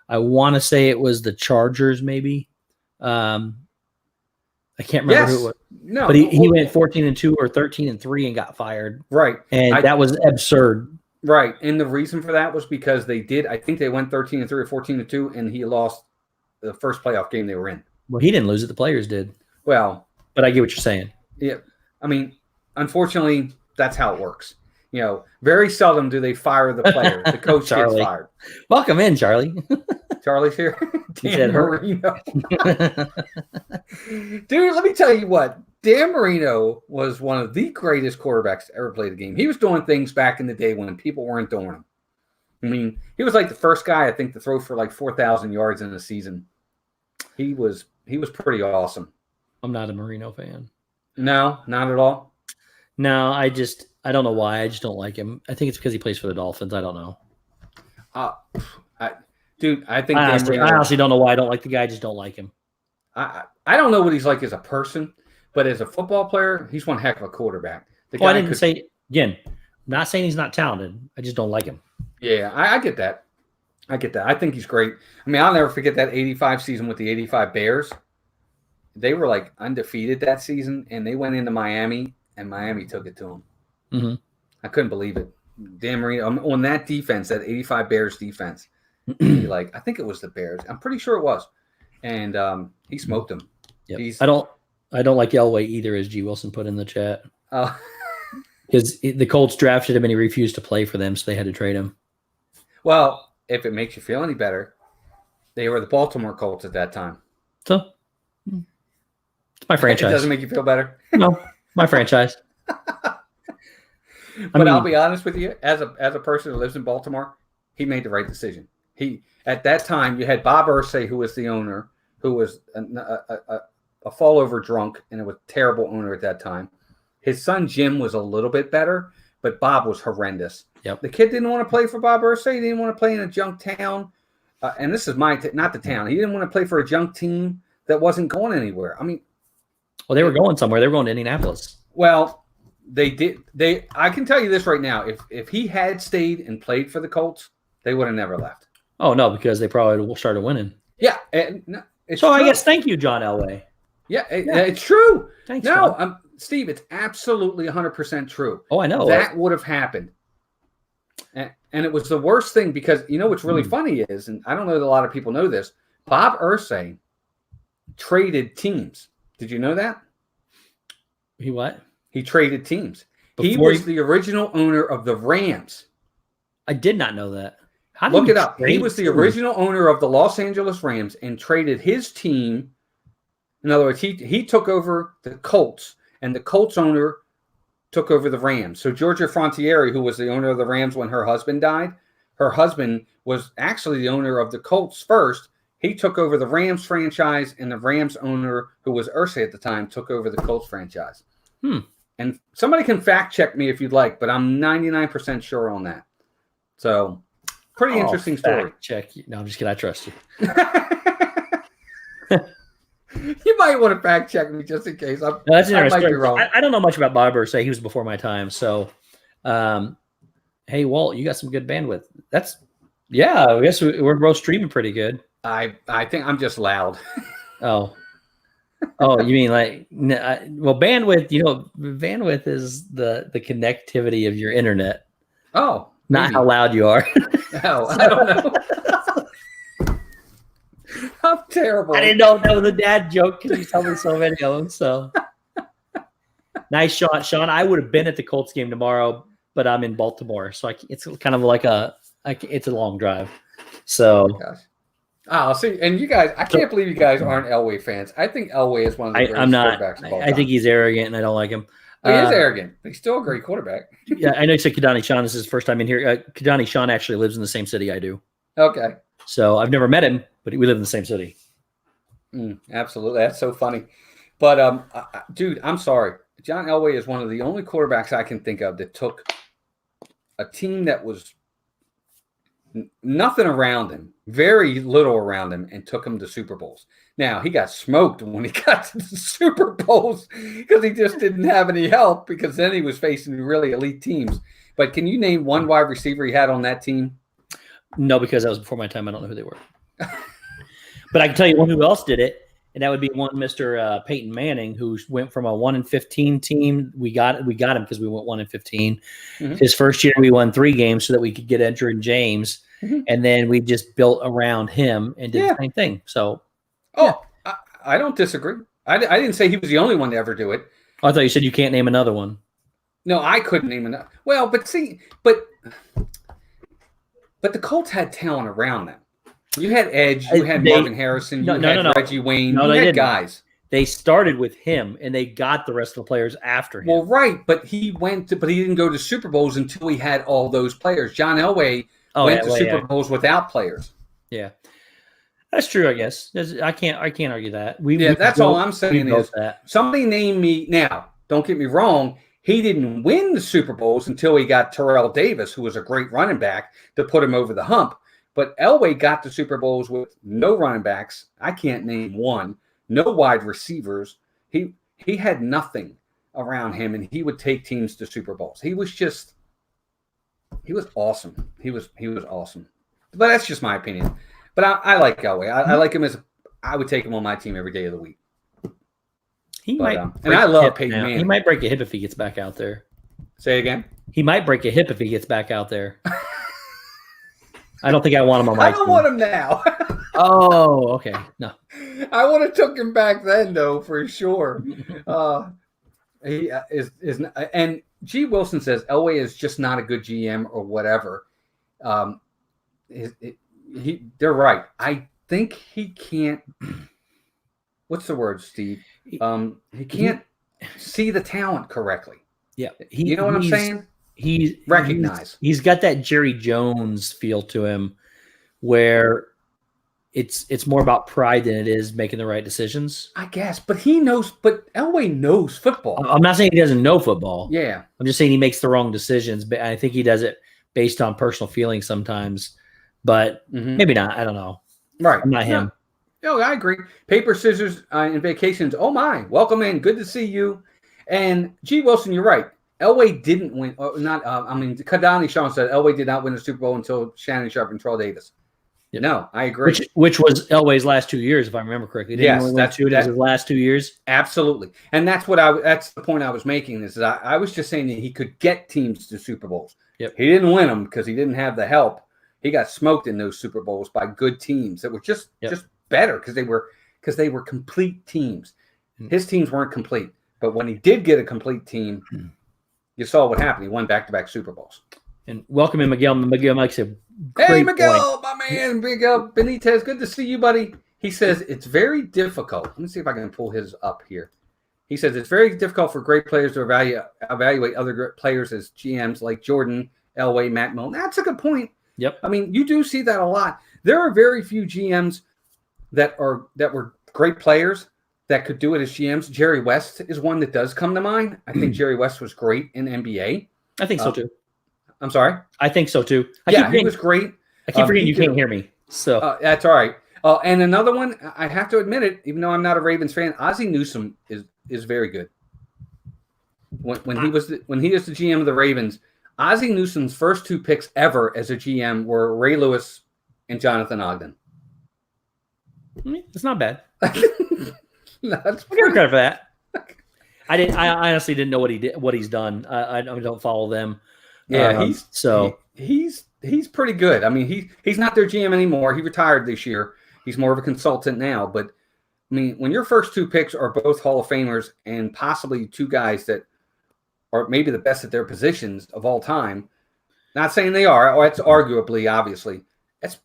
I want to say it was the Chargers, maybe. I can't remember who it was. No, but he went 14-2 or 13-3 and got fired. Right. And that was absurd. Right. And the reason for that was because I think they went 13-3 or 14-2, and he lost the first playoff game they were in. Well, he didn't lose it. The players did. Well. But I get what you're saying. Yeah. I mean, unfortunately, that's how it works. Very seldom do they fire the player. The coach gets fired. Welcome in, Charlie. Charlie's here. Dan Marino. Dude, let me tell you what. Dan Marino was one of the greatest quarterbacks to ever play the game. He was doing things back in the day when people weren't doing them. I mean, he was like the first guy, I think, to throw for like 4,000 yards in a season. He was pretty awesome. I'm not a Marino fan. No, not at all. No, I don't know why. I just don't like him. I think it's because he plays for the Dolphins. I don't know. I think I honestly don't know why I don't like the guy. I just don't like him. I don't know what he's like as a person, but as a football player, he's one heck of a quarterback. I didn't say, again, not saying he's not talented. I just don't like him. Yeah, I get that. I think he's great. I mean, I'll never forget that 85 season with the 85 Bears. They were like undefeated that season, and they went into Miami, and Miami took it to them. Mm-hmm. I couldn't believe it. Dan Marino on that defense, that 85 Bears defense. I think it was the Bears. I'm pretty sure it was. And he smoked them. Yep. I don't like Elway either, as G. Wilson put in the chat. Because the Colts drafted him and he refused to play for them, so they had to trade him. Well, if it makes you feel any better, they were the Baltimore Colts at that time. So, it's my franchise. It doesn't make you feel better? No, my franchise. But I'll be honest with you, as a person who lives in Baltimore, he made the right decision. At that time, you had Bob Irsay, who was the owner, who was a fall-over drunk, and it was a terrible owner at that time. His son, Jim, was a little bit better, but Bob was horrendous. Yep. The kid didn't want to play for Bob Irsay. He didn't want to play in a junk town. And this is not the town. He didn't want to play for a junk team that wasn't going anywhere. I mean. Well, they were going somewhere. They were going to Indianapolis. Well, they did. I can tell you this right now. If he had stayed and played for the Colts, they would have never left. Oh, no, because they probably started winning. Yeah. It's so true. I guess thank you, John Elway. Yeah, it's true. Thanks, no, John. Steve, it's absolutely 100% true. Oh, I know. That would have happened. And it was the worst thing because, what's really funny is, and I don't know that a lot of people know this, Bob Irsay traded teams. Did you know that? He what? He traded teams. He was the original owner of the Rams. I did not know that. Look it up. He was the original owner of the Los Angeles Rams and traded his team. In other words, he took over the Colts, and the Colts owner took over the Rams. So Georgia Frontiere, who was the owner of the Rams when her husband died, her husband was actually the owner of the Colts first. He took over the Rams franchise, and the Rams owner, who was Irsay at the time, took over the Colts franchise. And somebody can fact check me if you'd like, but I'm 99% sure on that. So, pretty interesting story. Check you. No, I'm just kidding. I trust you. You might want to fact check me just in case. That's interesting. I might be wrong. I don't know much about Bob Irsay. He was before my time. So, hey, Walt, you got some good bandwidth. I guess we're both streaming pretty good. I think I'm just loud. Oh, you mean bandwidth? Bandwidth is the connectivity of your internet. Oh, not maybe. how loud you are. No, I don't know. I'm terrible. I didn't know if that was a dad joke because you tell me so many of them. So nice shot, Sean. I would have been at the Colts game tomorrow, but I'm in Baltimore, so it's kind of like it's a long drive. So. Oh, gosh. Oh, see, and you guys, I can't believe you guys aren't Elway fans. I think Elway is one of the greatest quarterbacks of all time. I think he's arrogant, and I don't like him. He is arrogant, but he's still a great quarterback. Yeah, I know you said Kadani Sean. This is his first time in here. Kadani Sean actually lives in the same city I do. Okay. So I've never met him, but we live in the same city. Absolutely. That's so funny. But, dude, I'm sorry. John Elway is one of the only quarterbacks I can think of that took a team that was nothing around him, very little around him, and took him to Super Bowls. Now, he got smoked when he got to the Super Bowls because he just didn't have any help because then he was facing really elite teams. But can you name one wide receiver he had on that team? No, because that was before my time. I don't know who they were. But I can tell you one who else did it, and that would be one Mr. Peyton Manning, who went from a 1-15 team. We got him because we went 1-15. Mm-hmm. His first year, we won 3 games so that we could get Edgerrin James, and then we just built around him and did the same thing. So. I don't disagree. I didn't say he was the only one to ever do it. Oh, I thought you said you can't name another one. No, I couldn't name another. Well, but the Colts had talent around them. You had Edge, you had Marvin Harrison, you had Reggie Wayne, you had guys. They started with him, and they got the rest of the players after him. Well, right, but he didn't go to Super Bowls until he had all those players. John Elway went to Super Bowls without players. Yeah. That's true, I guess. I can't argue that. That's all I'm saying is somebody name me now. Don't get me wrong. He didn't win the Super Bowls until he got Terrell Davis, who was a great running back, to put him over the hump. But Elway got the Super Bowls with no running backs. I can't name one. No wide receivers. He had nothing around him, and he would take teams to Super Bowls. He was awesome. He was awesome. But that's just my opinion. But I like Elway. I like him I would take him on my team every day of the week. And I love Peyton Manning. He might break a hip if he gets back out there. Say again? He might break a hip if he gets back out there. I don't think I want him on my team. I don't want him now. Oh, okay. No. I would have took him back then, though, for sure. He is and G. Wilson says Elway is just not a good GM or whatever. They're right. I think he can't. What's the word, Steve? He can't see the talent correctly. Yeah, you know what I'm saying? He's got that Jerry Jones feel to him, where it's more about pride than it is making the right decisions. I guess, but Elway knows football. I'm not saying he doesn't know football. Yeah, I'm just saying he makes the wrong decisions. But I think he does it based on personal feelings sometimes. But maybe not. I don't know. Right. I'm not him. No, I agree. Paper, scissors, and vacations. Oh, my. Welcome in. Good to see you. And, G. Wilson, you're right. Elway didn't win. Kadani Sean said Elway did not win the Super Bowl until Shannon Sharp and Terrell Davis. Yep. No, I agree. Which was Elway's last 2 years, if I remember correctly. That's his last 2 years. Absolutely. And that's the point I was making is that I was just saying that he could get teams to Super Bowls. Yep. He didn't win them because he didn't have the help. He got smoked in those Super Bowls by good teams that were just better because they were complete teams. His teams weren't complete, but when he did get a complete team, you saw what happened. He won back-to-back Super Bowls. And welcome in, Miguel. Miguel makes a hey, Miguel, my man, Miguel Benitez. Good to see you, buddy. He says it's very difficult. Let me see if I can pull his up here. He says it's very difficult for great players to evaluate other great players as GMs like Jordan, Elway, Matt Milne. That's a good point. Yep. I mean, you do see that a lot. There are very few GMs that were great players that could do it as GMs. Jerry West is one that does come to mind. I think Jerry West was great in NBA. I think so too. I'm sorry? I think so too. He was great. I keep forgetting you can't hear me. So that's all right. And another one, I have to admit it, even though I'm not a Ravens fan, Ozzie Newsome is very good. When he was the GM of the Ravens, Ozzie Newsome's first 2 picks ever as a GM were Ray Lewis and Jonathan Ogden. It's not bad. That's I'll give him credit for that. I honestly didn't know what he's done. I don't follow them. Yeah, he's pretty good. I mean, he's not their GM anymore. He retired this year. He's more of a consultant now. But I mean, when your first 2 picks are both Hall of Famers and possibly 2 guys that are maybe the best at their positions of all time, not saying they are, or it's arguably, obviously,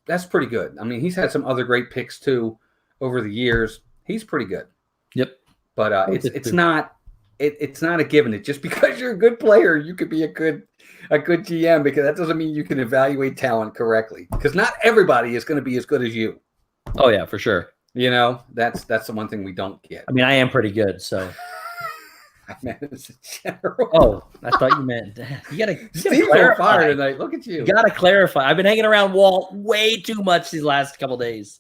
that's pretty good. I mean, he's had some other great picks too over the years. He's pretty good. Yep. But it's not a given. It's just because you're a good player, you could be a good GM, because that doesn't mean you can evaluate talent correctly. Because not everybody is going to be as good as you. Oh yeah, for sure. You know, that's the one thing we don't get. I mean, I am pretty good, so. I meant as a general. Oh, I thought you meant you gotta Steve's on fire tonight. Look at you. You gotta clarify. I've been hanging around Walt way too much these last couple days.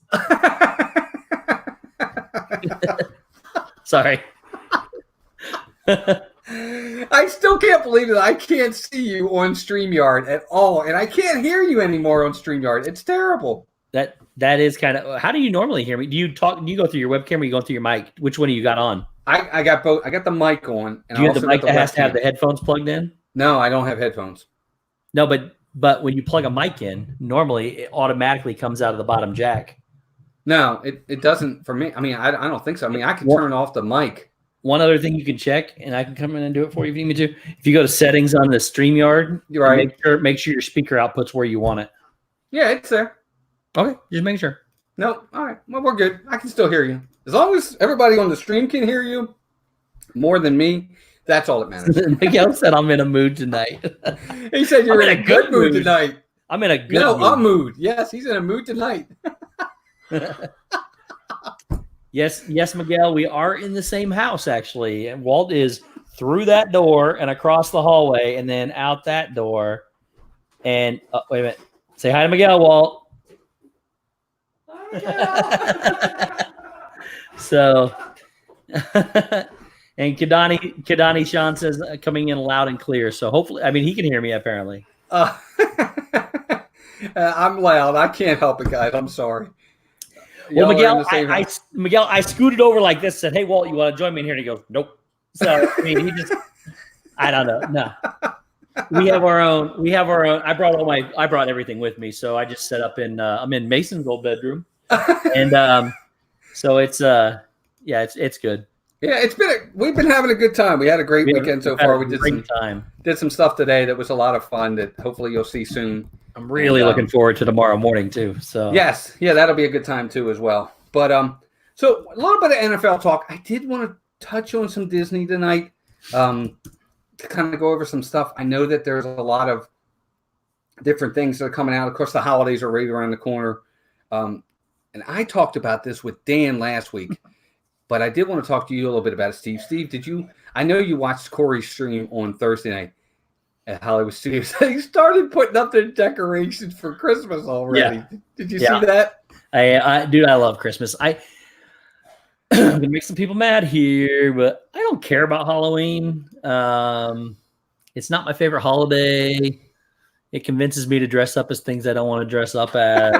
Sorry. I still can't believe that I can't see you on StreamYard at all, and I can't hear you anymore on StreamYard. It's terrible. That is kind of. How do you normally hear me? Do you talk? Do you go through your webcam or you go through your mic? Which one do you got on? I got both. I got the mic on. And Do you have the mic that has to have the headphones plugged in? No, I don't have headphones. No, but when you plug a mic in, normally it automatically comes out of the bottom jack. No, it doesn't for me. I mean, I don't think so. I mean, I can turn off the mic. One other thing you can check, and I can come in and do it for you if you need me to. If you go to settings on the StreamYard, right, make sure your speaker output's where you want it. Yeah, it's there. Okay, just make sure. No, all right. Well, we're good. I can still hear you. As long as everybody on the stream can hear you more than me, that's all that matters. Miguel said I'm in a mood tonight. He said you're in a good mood tonight. I'm in a good mood. No, a mood. Yes, he's in a mood tonight. Yes, Miguel, we are in the same house, actually. And Walt is through that door and across the hallway and then out that door. And wait a minute. Say hi to Miguel, Walt. So, and Kadani Sean says coming in loud and clear. So hopefully, I mean, he can hear me apparently. I'm loud. I can't help it, guys. I'm sorry. Well, Miguel, I scooted over like this, said, "Hey, Walt, you want to join me in here?" And he goes, "Nope." So I mean, I don't know. No, we have our own. I brought everything with me, so I just set up in. I'm in Mason's old bedroom, and so it's it's good. Yeah, we've been having a good time. We had a great weekend so far. We did some stuff today that was a lot of fun that hopefully you'll see soon. I'm really looking forward to tomorrow morning too. So yes, yeah, that'll be a good time too as well. But so a little bit of NFL talk. I did want to touch on some Disney tonight, to kind of go over some stuff. I know that there's a lot of different things that are coming out. Of course, the holidays are right around the corner, and I talked about this with Dan last week, but I did want to talk to you a little bit about it, Steve. Steve, did you? I know you watched Corey's stream on Thursday night at Hollywood Studios. He started putting up their decorations for Christmas already. Yeah. Did you see that? Dude, I love Christmas. I'm gonna make some people mad here, but I don't care about Halloween. It's not my favorite holiday. It convinces me to dress up as things I don't want to dress up as.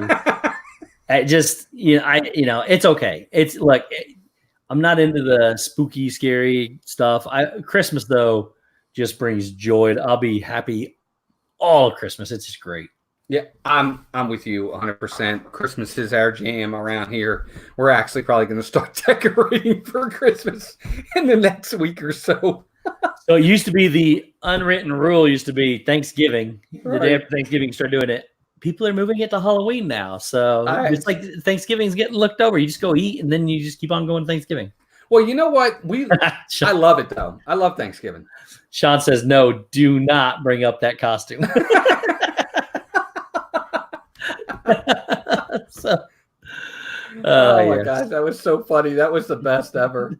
It's okay. It's like I'm not into the spooky, scary stuff. Christmas though just brings joy. I'll be happy all Christmas. It's just great. Yeah, I'm with you 100%. Christmas is our jam around here. We're actually probably going to start decorating for Christmas in the next week or so. So it used to be the unwritten rule used to be Thanksgiving. Right. The day after Thanksgiving, you start doing it. People are moving it to Halloween now. So It's like Thanksgiving's getting looked over. You just go eat and then you just keep on going to Thanksgiving. Well, you know what? I love it, though. I love Thanksgiving. Sean says, no, do not bring up that costume. My gosh, that was so funny. That was the best ever.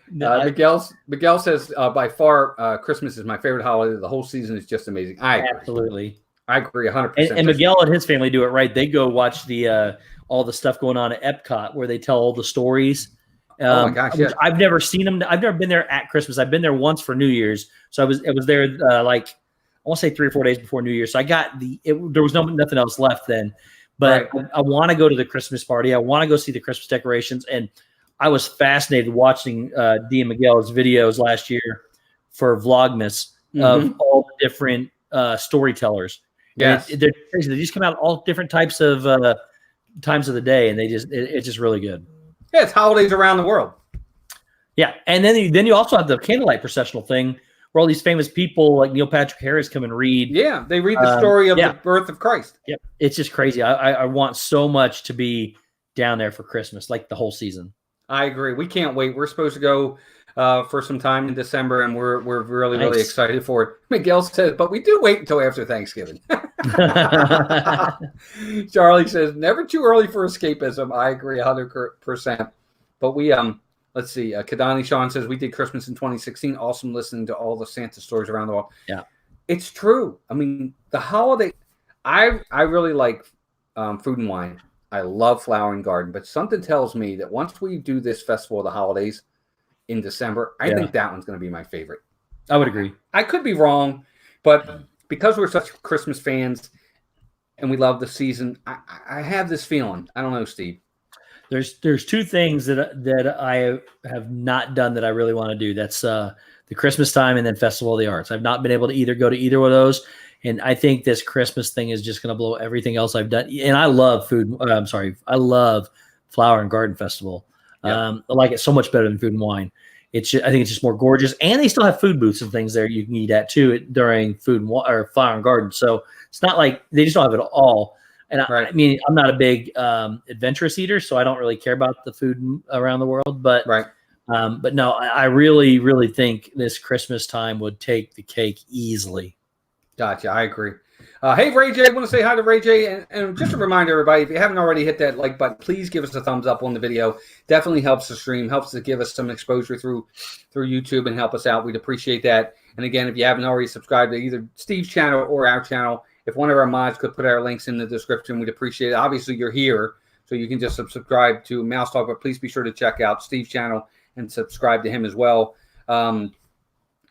Miguel says, by far, Christmas is my favorite holiday. The whole season is just amazing. Absolutely. I agree 100%. And Miguel and his family do it right. They go watch the all the stuff going on at Epcot where they tell all the stories. Oh my gosh! Yeah. I've never seen them. I've never been there at Christmas. I've been there once for New Year's. So I was there I want to say 3 or 4 days before New Year's. So I got there was nothing else left then. But right. I want to go to the Christmas party. I want to go see the Christmas decorations. And I was fascinated watching Dee and Miguel's videos last year for Vlogmas of all the different storytellers. Yes, they're crazy. They just come out all different types of times of the day, and it's just really good. Yeah, it's holidays around the world. Yeah, and then you also have the candlelight processional thing where all these famous people like Neil Patrick Harris come and read. Yeah, they read the story of the birth of Christ. Yep, it's just crazy. I want so much to be down there for Christmas, like the whole season. I agree. We can't wait. We're supposed to go for some time in December, and we're really, really excited for it. Miguel says, but we do wait until after Thanksgiving. Charlie says, never too early for escapism. I agree 100%. But we let's see. Kadani Sean says, we did Christmas in 2016. Awesome listening to all the Santa stories around the world. Yeah. It's true. I mean, the holiday, I really like food and wine. I love Flower and Garden. But something tells me that once we do this Festival of the Holidays, in December. I think that one's going to be my favorite. I would agree. I could be wrong, but because we're such Christmas fans and we love the season, I have this feeling. I don't know, Steve. There's two things that I have not done that I really want to do. That's the Christmas time and then Festival of the Arts. I've not been able to either go to either one of those, and I think this Christmas thing is just going to blow everything else I've done. And I love food. I love Flower and Garden Festival. Yep. I like it so much better than Food and Wine. I think it's just more gorgeous, and they still have food booths and things there you can eat at too during Food and or Flower and Garden. So it's not like they just don't have it all. And I mean, I'm not a big adventurous eater, so I don't really care about the food around the world. But no, I really, really think this Christmas time would take the cake easily. Gotcha. I agree. Hey, Ray J, I want to say hi to Ray J. And just a reminder, everybody, if you haven't already hit that like button, please give us a thumbs up on the video. Definitely helps the stream, helps to give us some exposure through YouTube and help us out. We'd appreciate that. And again, if you haven't already subscribed to either Steve's channel or our channel, if one of our mods could put our links in the description, we'd appreciate it. Obviously, you're here, so you can just subscribe to Mouse Talk, but please be sure to check out Steve's channel and subscribe to him as well.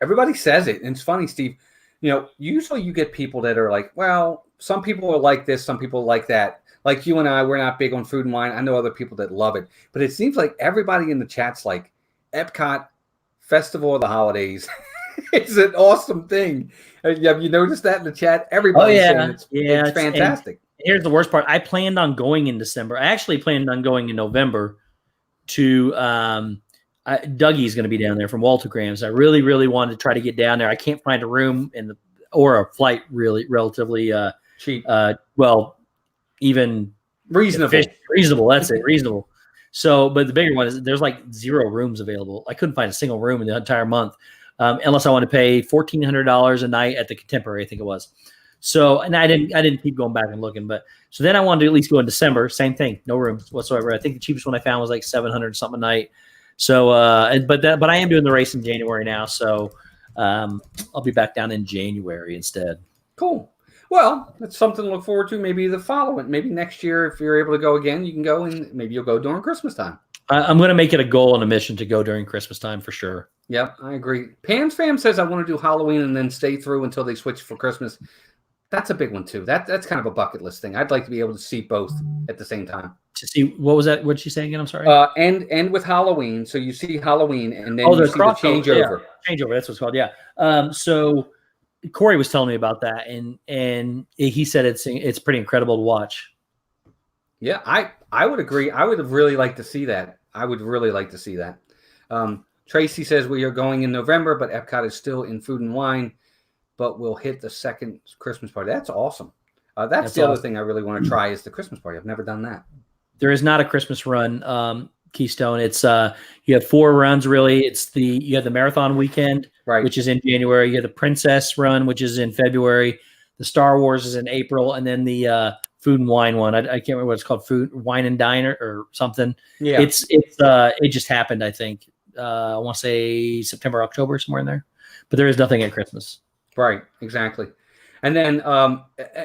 Everybody says it, and it's funny, Steve. You know, usually you get people that are like, well, some people are like this, some people like that. Like you and I, we're not big on Food and Wine. I know other people that love it, but it seems like everybody in the chat's like, Epcot, Festival of the Holidays. It's an awesome thing. Have you noticed that in the chat? Everybody's saying it's fantastic. And here's the worst part. I planned on going in December. I actually planned on going in November to Dougie's going to be down there from Walter Graham's. I really, really wanted to try to get down there. I can't find a room or a flight really relatively cheap. Well, even reasonable. Reasonable. That's it. Reasonable. So, but the bigger one is there's like 0 rooms available. I couldn't find a single room in the entire month. Unless I want to pay $1,400 a night at the Contemporary, I think it was. So, and I didn't keep going back and looking, but so then I wanted to at least go in December. Same thing, no rooms whatsoever. I think the cheapest one I found was like $700 something a night. So, but I am doing the race in January now, so I'll be back down in January instead. Cool. Well, that's something to look forward to. Maybe the following, maybe next year, if you're able to go again, you can go, and maybe you'll go during Christmas time. I'm going to make it a goal and a mission to go during Christmas time for sure. Yep, I agree. Pam's Fam says I want to do Halloween and then stay through until they switch for Christmas. That's a big one too. That's kind of a bucket list thing. I'd like to be able to see both at the same time. To see what was that? What did she say again? I'm sorry. And with Halloween, so you see Halloween and then you see the changeover. Yeah. Changeover. That's what it's called. Yeah. So Corey was telling me about that, and he said it's pretty incredible to watch. Yeah, I would agree. I would have really liked to see that. I would really like to see that. Tracy says we are going in November, but Epcot is still in Food and Wine, but we'll hit the second Christmas party. That's awesome. That's the other thing I really want to try is the Christmas party. I've never done that. There is not a Christmas run, Keystone. It's you have 4 runs really. You have the marathon weekend, right, which is in January. You have the Princess run, which is in February. The Star Wars is in April, and then the Food and Wine one. I can't remember what it's called, Food, Wine and Diner or something. Yeah, it just happened. I think I want to say September, October, somewhere in there. But there is nothing at Christmas. Right, exactly. And then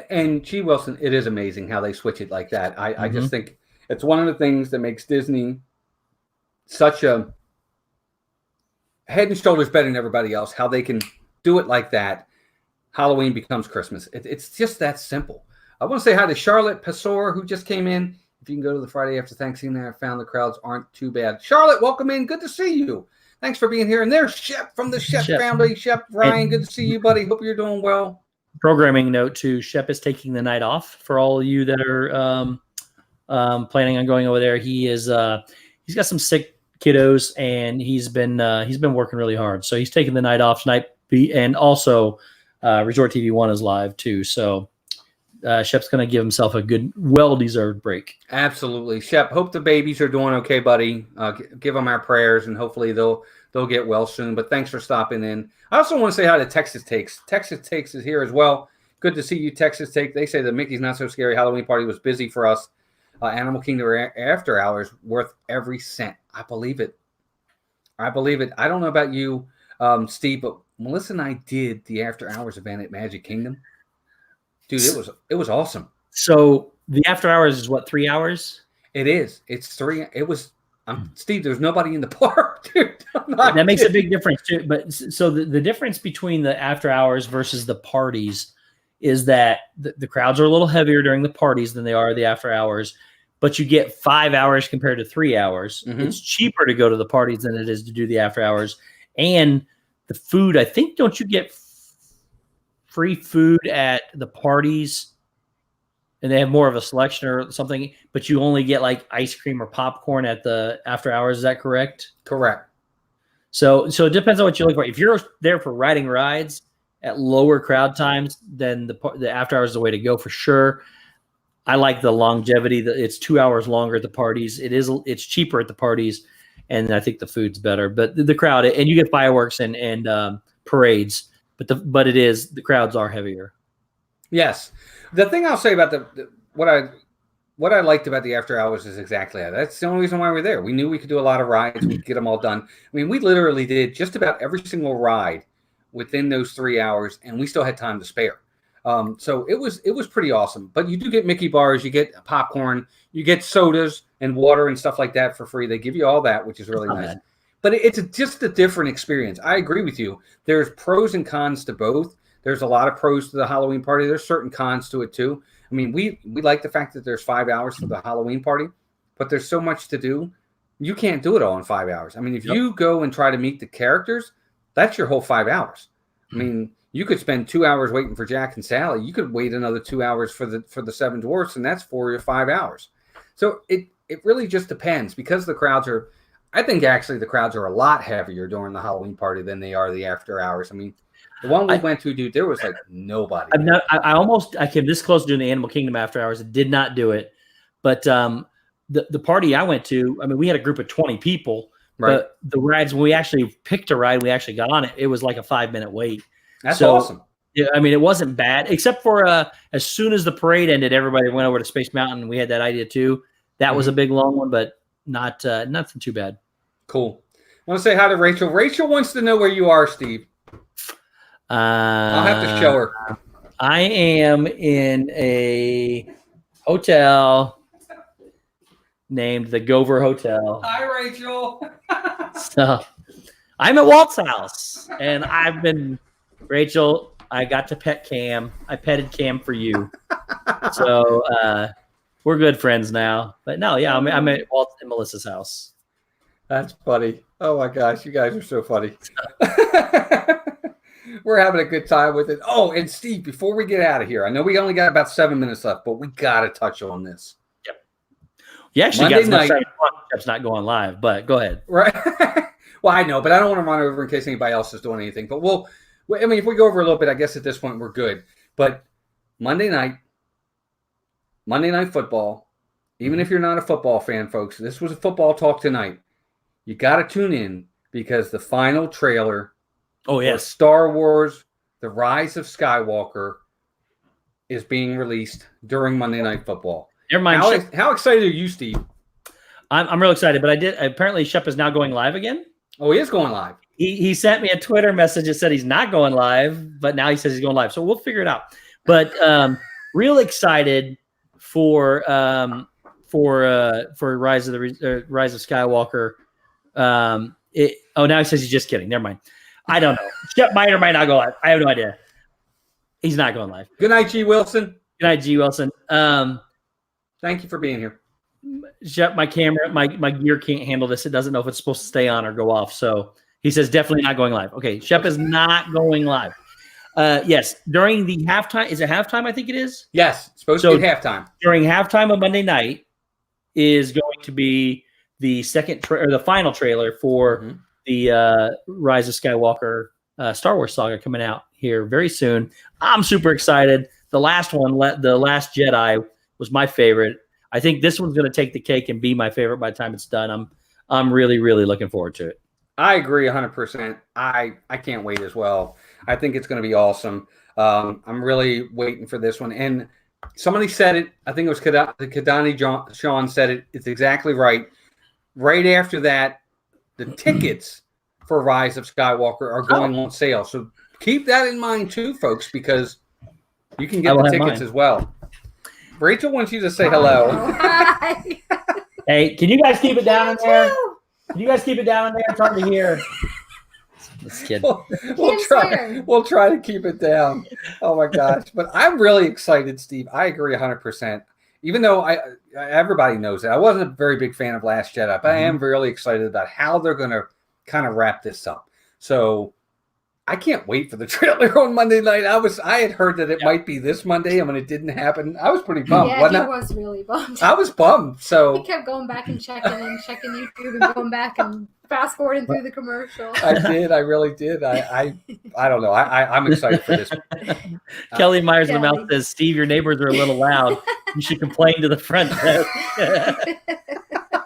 and G. Wilson, it is amazing how they switch it like that. I just think it's one of the things that makes Disney such a head and shoulders better than everybody else. How they can do it like that. Halloween becomes Christmas. It's just that simple. I want to say hi to Charlotte Passor, who just came in. If you can go to the Friday after Thanksgiving, I found the crowds aren't too bad. Charlotte, welcome in. Good to see you. Thanks for being here. And there's Shep from the Shep family. Shep, Ryan, good to see you, buddy. Hope you're doing well. Programming note too, Shep is taking the night off for all of you that are planning on going over there. He's got some sick kiddos, and he's been working really hard. So he's taking the night off tonight, and also Resort TV 1 is live too. So Shep's going to give himself a good, well-deserved break. Absolutely. Shep, hope the babies are doing okay, buddy. Give them our prayers, and hopefully they'll get well soon. But thanks for stopping in. I also want to say hi to Texas Takes. Texas Takes is here as well. Good to see you, Texas Take. They say the Mickey's Not So Scary Halloween party was busy for us. Animal Kingdom after hours worth every cent. I believe it. I don't know about you, Steve, but Melissa and I did the after hours event at Magic Kingdom. Dude, it was awesome. So the after hours is what, 3 hours? It is. It's 3. It was Steve, there's nobody in the park, dude. That makes a big difference too. But so the difference between the after hours versus the parties is that the crowds are a little heavier during the parties than they are the after hours, but you get 5 hours compared to 3 hours. Mm-hmm. It's cheaper to go to the parties than it is to do the after hours. And the food, I think, don't you get free food at the parties? And they have more of a selection or something, but you only get like ice cream or popcorn at the after hours. Is that correct? Correct. So it depends on what you look for. If you're there for riding rides at lower crowd times, then the after hours is the way to go for sure. I like the longevity. It's 2 hours longer at the parties. It's cheaper at the parties, and I think the food's better. But the crowd, and you get fireworks and parades, but the crowds are heavier. Yes. The thing I'll say about what I liked about the after hours is exactly that. That's the only reason why we're there. We knew we could do a lot of rides. We could get them all done. I mean, we literally did just about every single ride within those 3 hours, and we still had time to spare. So it was pretty awesome. But you do get Mickey bars, you get popcorn, you get sodas and water and stuff like that for free. They give you all that, which is really nice. Bad. But it's just a different experience. I agree with you. There's pros and cons to both. There's a lot of pros to the Halloween party. There's certain cons to it too. I mean, we like the fact that there's 5 hours for the Halloween party, but there's so much to do. You can't do it all in 5 hours. I mean, if you go and try to meet the characters, that's your whole 5 hours. I mean, you could spend 2 hours waiting for Jack and Sally. You could wait another 2 hours for the Seven Dwarfs, and that's 4 or 5 hours. So it really just depends because the crowds are. I think actually the crowds are a lot heavier during the Halloween party than they are the after hours. I mean. The one we went to, dude, there was like nobody. I came this close to doing the Animal Kingdom after hours. I did not do it. But the party I went to, I mean, we had a group of 20 people. Right. But the rides, when we actually picked a ride, we actually got on it. It was like a 5-minute wait. That's awesome. Yeah, I mean, it wasn't bad, except for as soon as the parade ended, everybody went over to Space Mountain. We had that idea too. That was a big long one, but nothing too bad. Cool. I want to say hi to Rachel. Rachel wants to know where you are, Steve. I'll have to show her. I am in a hotel named the Gover Hotel. Hi, Rachel. So I'm at Walt's house, and Rachel, I got to pet Cam. I petted Cam for you. So we're good friends now. But no, yeah, I'm at Walt and Melissa's house. That's funny. Oh, my gosh. You guys are so funny. We're having a good time with it. Oh, and Steve, before we get out of here, I know we only got about 7 minutes left, but we got to touch on this. Yep. You actually got some exciting that's not going live, but go ahead. Right. Well, I know, but I don't want to run over in case anybody else is doing anything. But if we go over a little bit, I guess at this point we're good. But Monday night football, even if you're not a football fan, folks, this was a football talk tonight. You got to tune in because the final trailer Star Wars, The Rise of Skywalker is being released during Monday Night Football. How excited are you, Steve? I'm real excited, but apparently Shep is now going live again. Oh, he is going live. He sent me a Twitter message that said he's not going live, but now he says he's going live. So we'll figure it out. But real excited for Rise of Skywalker. Now he says he's just kidding. Never mind. I don't know. Shep might or might not go live. I have no idea. He's not going live. Good night, G. Wilson. Good night, G. Wilson. Thank you for being here. Shep, my camera, my gear can't handle this. It doesn't know if it's supposed to stay on or go off. So he says definitely not going live. Okay, Shep is not going live. Yes, during the halftime. Is it halftime? I think it is. Yes, it's supposed to be halftime. During halftime of Monday night is going to be the the final trailer for the Rise of Skywalker Star Wars saga coming out here very soon. I'm super excited. The last one, The Last Jedi, was my favorite. I think this one's going to take the cake and be my favorite by the time it's done. I'm really, really looking forward to it. I agree 100%. I can't wait as well. I think it's going to be awesome. I'm really waiting for this one. And somebody said it. I think it was Kadani Sean said it. It's exactly right. Right after that, the tickets for Rise of Skywalker are going on sale. So keep that in mind too, folks, because you can get the tickets as well. Rachel wants you to say hello. Hi. Hey, can you guys keep it down in there? Can you guys keep it down in there? It's hard to hear. Just kidding. We'll try to keep it down. Oh my gosh. But I'm really excited, Steve. I agree 100%. Even though everybody knows that I wasn't a very big fan of Last Jedi, but I am really excited about how they're going to kind of wrap this up. So I can't wait for the trailer on Monday night. I had heard that it might be this Monday, and when it didn't happen, I was pretty bummed. Yeah, he was really bummed. I was bummed. So he kept going back and checking YouTube and going back and fast forwarding through the commercial. I did. I really did. I don't know. I'm excited for this. Kelly Myers in the mouth says, "Steve, your neighbors are a little loud. You should complain to the front desk."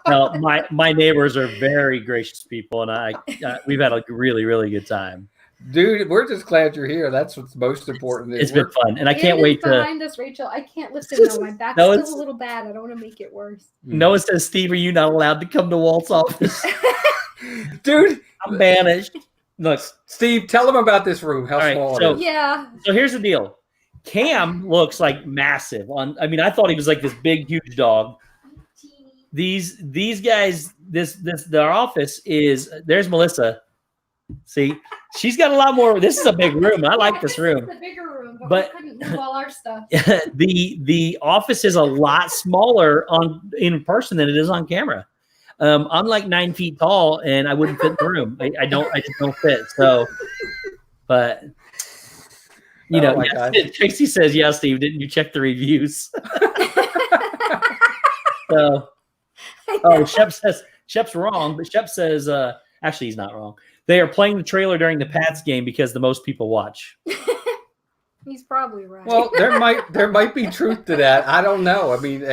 No, my neighbors are very gracious people, and we've had a really, really good time. Dude, we're just glad you're here. That's what's most important. It's been fun, and I can't wait to. Behind us, Rachel. I can't lift it. No, my back's still a little bad. I don't want to make it worse. Noah says, "Steve, are you not allowed to come to Walt's office?" Dude, I'm banished. Look, Steve, tell them about this room. How small it is. Yeah. So here's the deal. Cam looks like massive. I thought he was like this big, huge dog. These guys, their office is. There's Melissa. See, she's got a lot more. This is a big room. I like this room. It's a bigger room, but we couldn't move all our stuff. The office is a lot smaller in person than it is on camera. I'm like 9 feet tall, and I wouldn't fit in the room. I just don't fit. So, but Tracy says, "Yeah, Steve, didn't you check the reviews?" So, Shep's wrong, but Shep says, actually, he's not wrong. They are playing the trailer during the Pats game because the most people watch. He's probably right. Well, there might be truth to that. I don't know. I mean,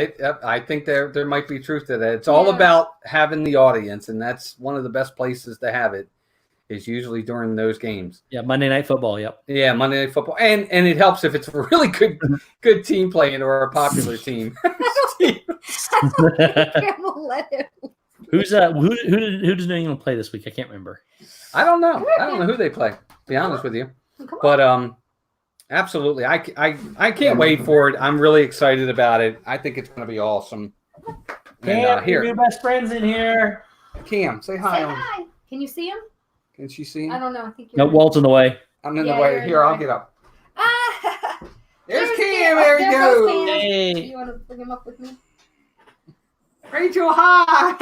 I think there might be truth to that. It's all about having the audience, and that's one of the best places to have it. Is usually during those games. Yeah, Monday Night Football. Yep. Yeah, Monday Night Football, and it helps if it's a really good team playing or a popular team. Let him. Who does New England play this week? I can't remember. I don't know. I don't know who they play. To be honest with you, but absolutely, I can't wait for it. I'm really excited about it. I think it's going to be awesome. Cam, here, your best friends in here. Cam, say hi. Say hi. Can you see him? Can she see him? I don't know. I think no, Walt's in the way. I'm in the way. Here, I'll get up. There's Cam. There he goes. Hey. Do you want to bring him up with me? Rachel, hi.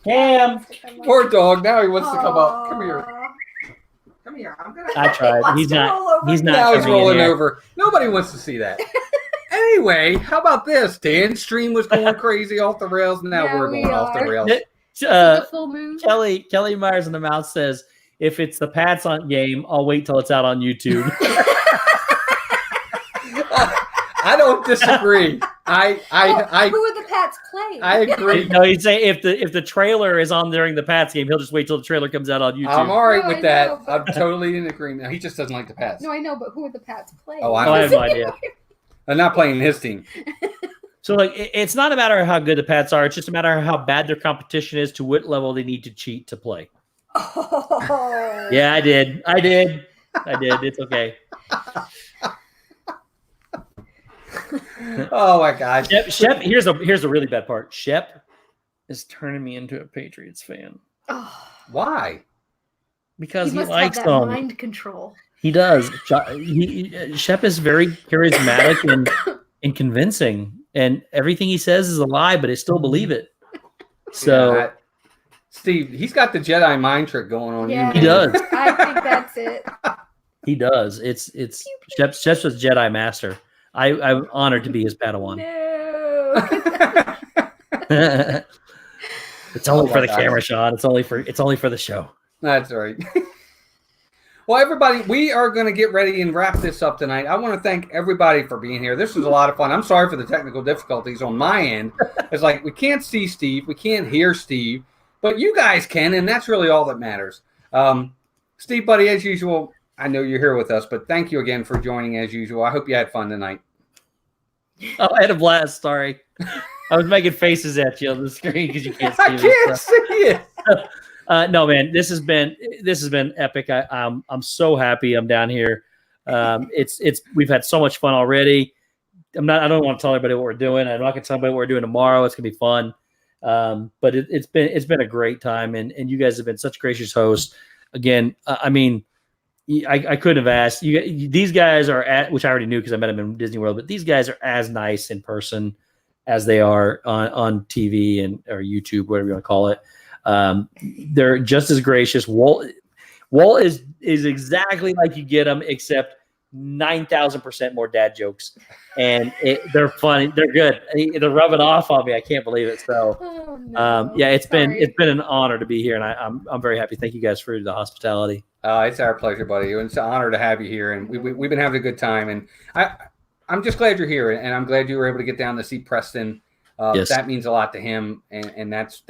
Cam. Poor dog. Now he wants to come up. Come here. Come here. I tried. He's not. Now he's rolling over. Nobody wants to see that. Anyway, how about this? Dan's stream was going crazy off the rails. Now we're going off the rails. Full moon. Kelly Myers in the mouth says, "If it's the Pats on game, I'll wait till it's out on YouTube." I don't disagree. Who are the Pats playing? I agree. No, he'd say if the trailer is on during the Pats game, he'll just wait till the trailer comes out on YouTube. I'm all right with that. I'm totally in agreement. He just doesn't like the Pats. No, I know, but who are the Pats playing? Oh, I have no idea. I'm not playing his team. So, like, it's not a matter of how good the Pats are. It's just a matter of how bad their competition is to what level they need to cheat to play. Oh. Yeah, I did. It's okay. Oh my gosh. Shep, here's the really bad part. Shep is turning me into a Patriots fan. Oh. Why? he Because he must likes have that them. mind control. He does. Shep is very charismatic and convincing, and everything he says is a lie, but I still believe it. So, Steve, he's got the Jedi mind trick going on. Yeah, he does. I think that's it. He does. It's Shep's just Jedi master. I'm honored to be his Padawan. No. It's only for the camera shot. It's only for the show. That's right. Well, everybody, we are going to get ready and wrap this up tonight. I want to thank everybody for being here. This was a lot of fun. I'm sorry for the technical difficulties on my end. It's like we can't see Steve, we can't hear Steve, but you guys can, and that's really all that matters. Steve, buddy, as usual, I know you're here with us, but thank you again for joining as usual. I hope you had fun tonight. Oh, I had a blast. Sorry. I was making faces at you on the screen because you can't see I can't see it. No, man, this has been epic. I'm so happy I'm down here. We've had so much fun already. I don't want to tell everybody what we're doing. I'm not going to tell everybody what we're doing tomorrow. It's going to be fun. But it's been a great time, and you guys have been such gracious hosts. Again, I mean, I couldn't have asked you. These guys are which I already knew because I met them in Disney World, but these guys are as nice in person as they are on TV or YouTube, whatever you want to call it. They're just as gracious. Walt is exactly like you get them, except 9,000% more dad jokes, and they're funny. They're good. They're rubbing off on me. I can't believe it. So, it's been an honor to be here, and I'm very happy. Thank you guys for the hospitality. It's our pleasure, buddy. It's an honor to have you here, and we've been having a good time. And I'm just glad you're here, and I'm glad you were able to get down to see Preston. Yes. That means a lot to him, and that's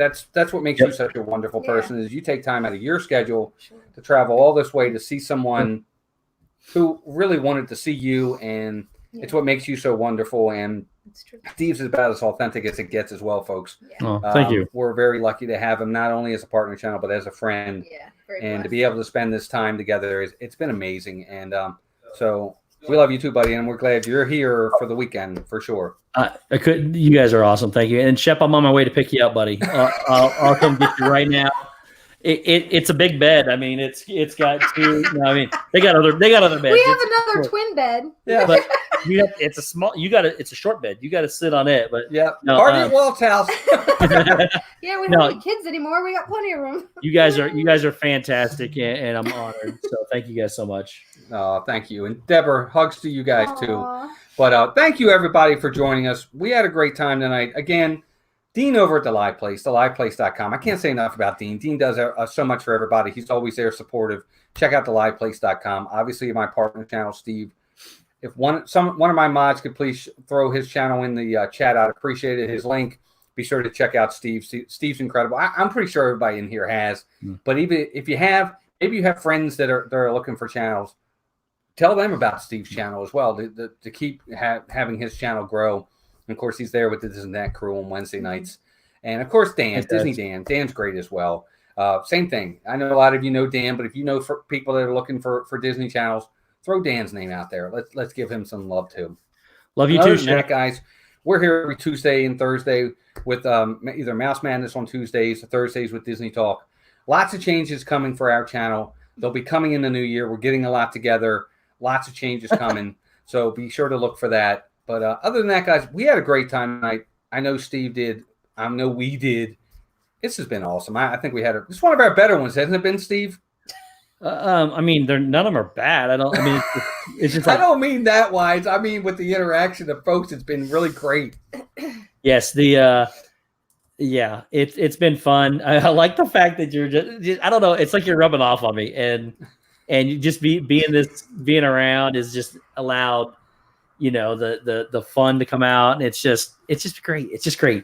what makes you such a wonderful person. Is you take time out of your schedule to travel all this way to see someone who really wanted to see you, and it's what makes you so wonderful. And Steve's is about as authentic as it gets as well, folks. Oh, thank you. We're very lucky to have him not only as a partner channel, but as a friend. And to be able to spend this time together, it's been amazing. And so we love you too, buddy, and we're glad you're here for the weekend for sure. You guys are awesome. Thank you. And Shep, I'm on my way to pick you up, buddy. I'll come get you right now. It's a big bed. I mean, it's got two. No, I mean, they got other beds. We have another twin bed. Yeah, but it's a small. It's a short bed. You got to sit on it. But party at Walt's house. Yeah, we don't need kids anymore. We got plenty of room. You guys are fantastic, and I'm honored. So thank you guys so much. Thank you, and Deborah, hugs to you guys too. But thank you everybody for joining us. We had a great time tonight. Again, Dean over at The Live Place, theliveplace.com. I can't say enough about Dean. Dean does so much for everybody. He's always there supportive. Check out theliveplace.com. Obviously, my partner channel, Steve. If one of my mods could please throw his channel in the chat, I'd appreciate it. His link. Be sure to check out Steve. Steve's incredible. I'm pretty sure everybody in here has. But even if you have, maybe you have friends that are looking for channels, tell them about Steve's channel as well to keep having his channel grow. And of course, he's there with the Disney That crew on Wednesday nights. And of course, Disney Dan. Dan's great as well. Same thing. I know a lot of you know Dan, but if you know for people that are looking for Disney channels, throw Dan's name out there. Let's give him some love too. Love you too, Shaq. Guys. We're here every Tuesday and Thursday with either Mouse Madness on Tuesdays or Thursdays with Disney Talk. Lots of changes coming for our channel. They'll be coming in the new year. We're getting a lot together. Lots of changes coming. So be sure to look for that. But other than that, guys, we had a great time tonight. I know Steve did. I know we did. This has been awesome. I think we had it's one of our better ones, hasn't it been, Steve? I mean, none of them are bad. It's just like, I don't mean that wise. I mean with the interaction of folks, it's been really great. Yes, it's been fun. I like the fact that you're just I don't know. It's like you're rubbing off on me, and you just being around is just allowed. The fun to come out, and it's just great. It's just great.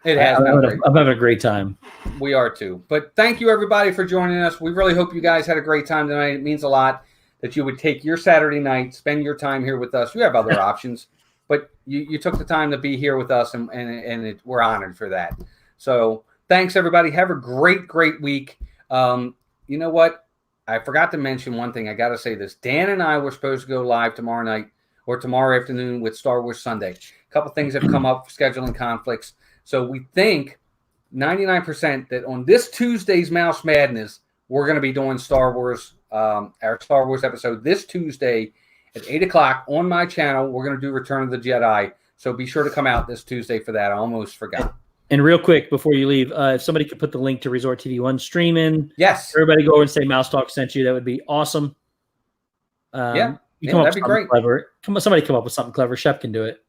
It has. I'm having a great time. We are too. But thank you everybody for joining us. We really hope you guys had a great time tonight. It means a lot that you would take your Saturday night, spend your time here with us. You have other options, but you took the time to be here with us, and we're honored for that. So thanks everybody. Have a great week. You know what? I forgot to mention one thing. I got to say this. Dan and I were supposed to go live tomorrow night or tomorrow afternoon with Star Wars Sunday. A couple things have come up, scheduling conflicts. So we think 99% that on this Tuesday's Mouse Madness, we're going to be doing Star Wars, our Star Wars episode this Tuesday at 8 o'clock on my channel. We're going to do Return of the Jedi. So be sure to come out this Tuesday for that. I almost forgot. And real quick, before you leave, if somebody could put the link to Resort TV 1 streaming. Yes. Everybody go over and say Mouse Talk sent you. That would be awesome. That'd be great. Clever. Somebody come up with something clever. Shep can do it.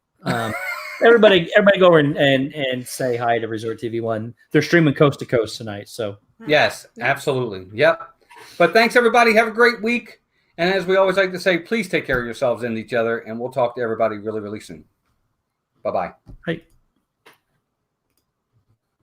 Everybody go over and say hi to Resort TV 1. They're streaming coast to coast tonight. So yes, absolutely. Yep. But thanks everybody. Have a great week. And as we always like to say, please take care of yourselves and each other. And we'll talk to everybody really, really soon. Bye-bye. Hey.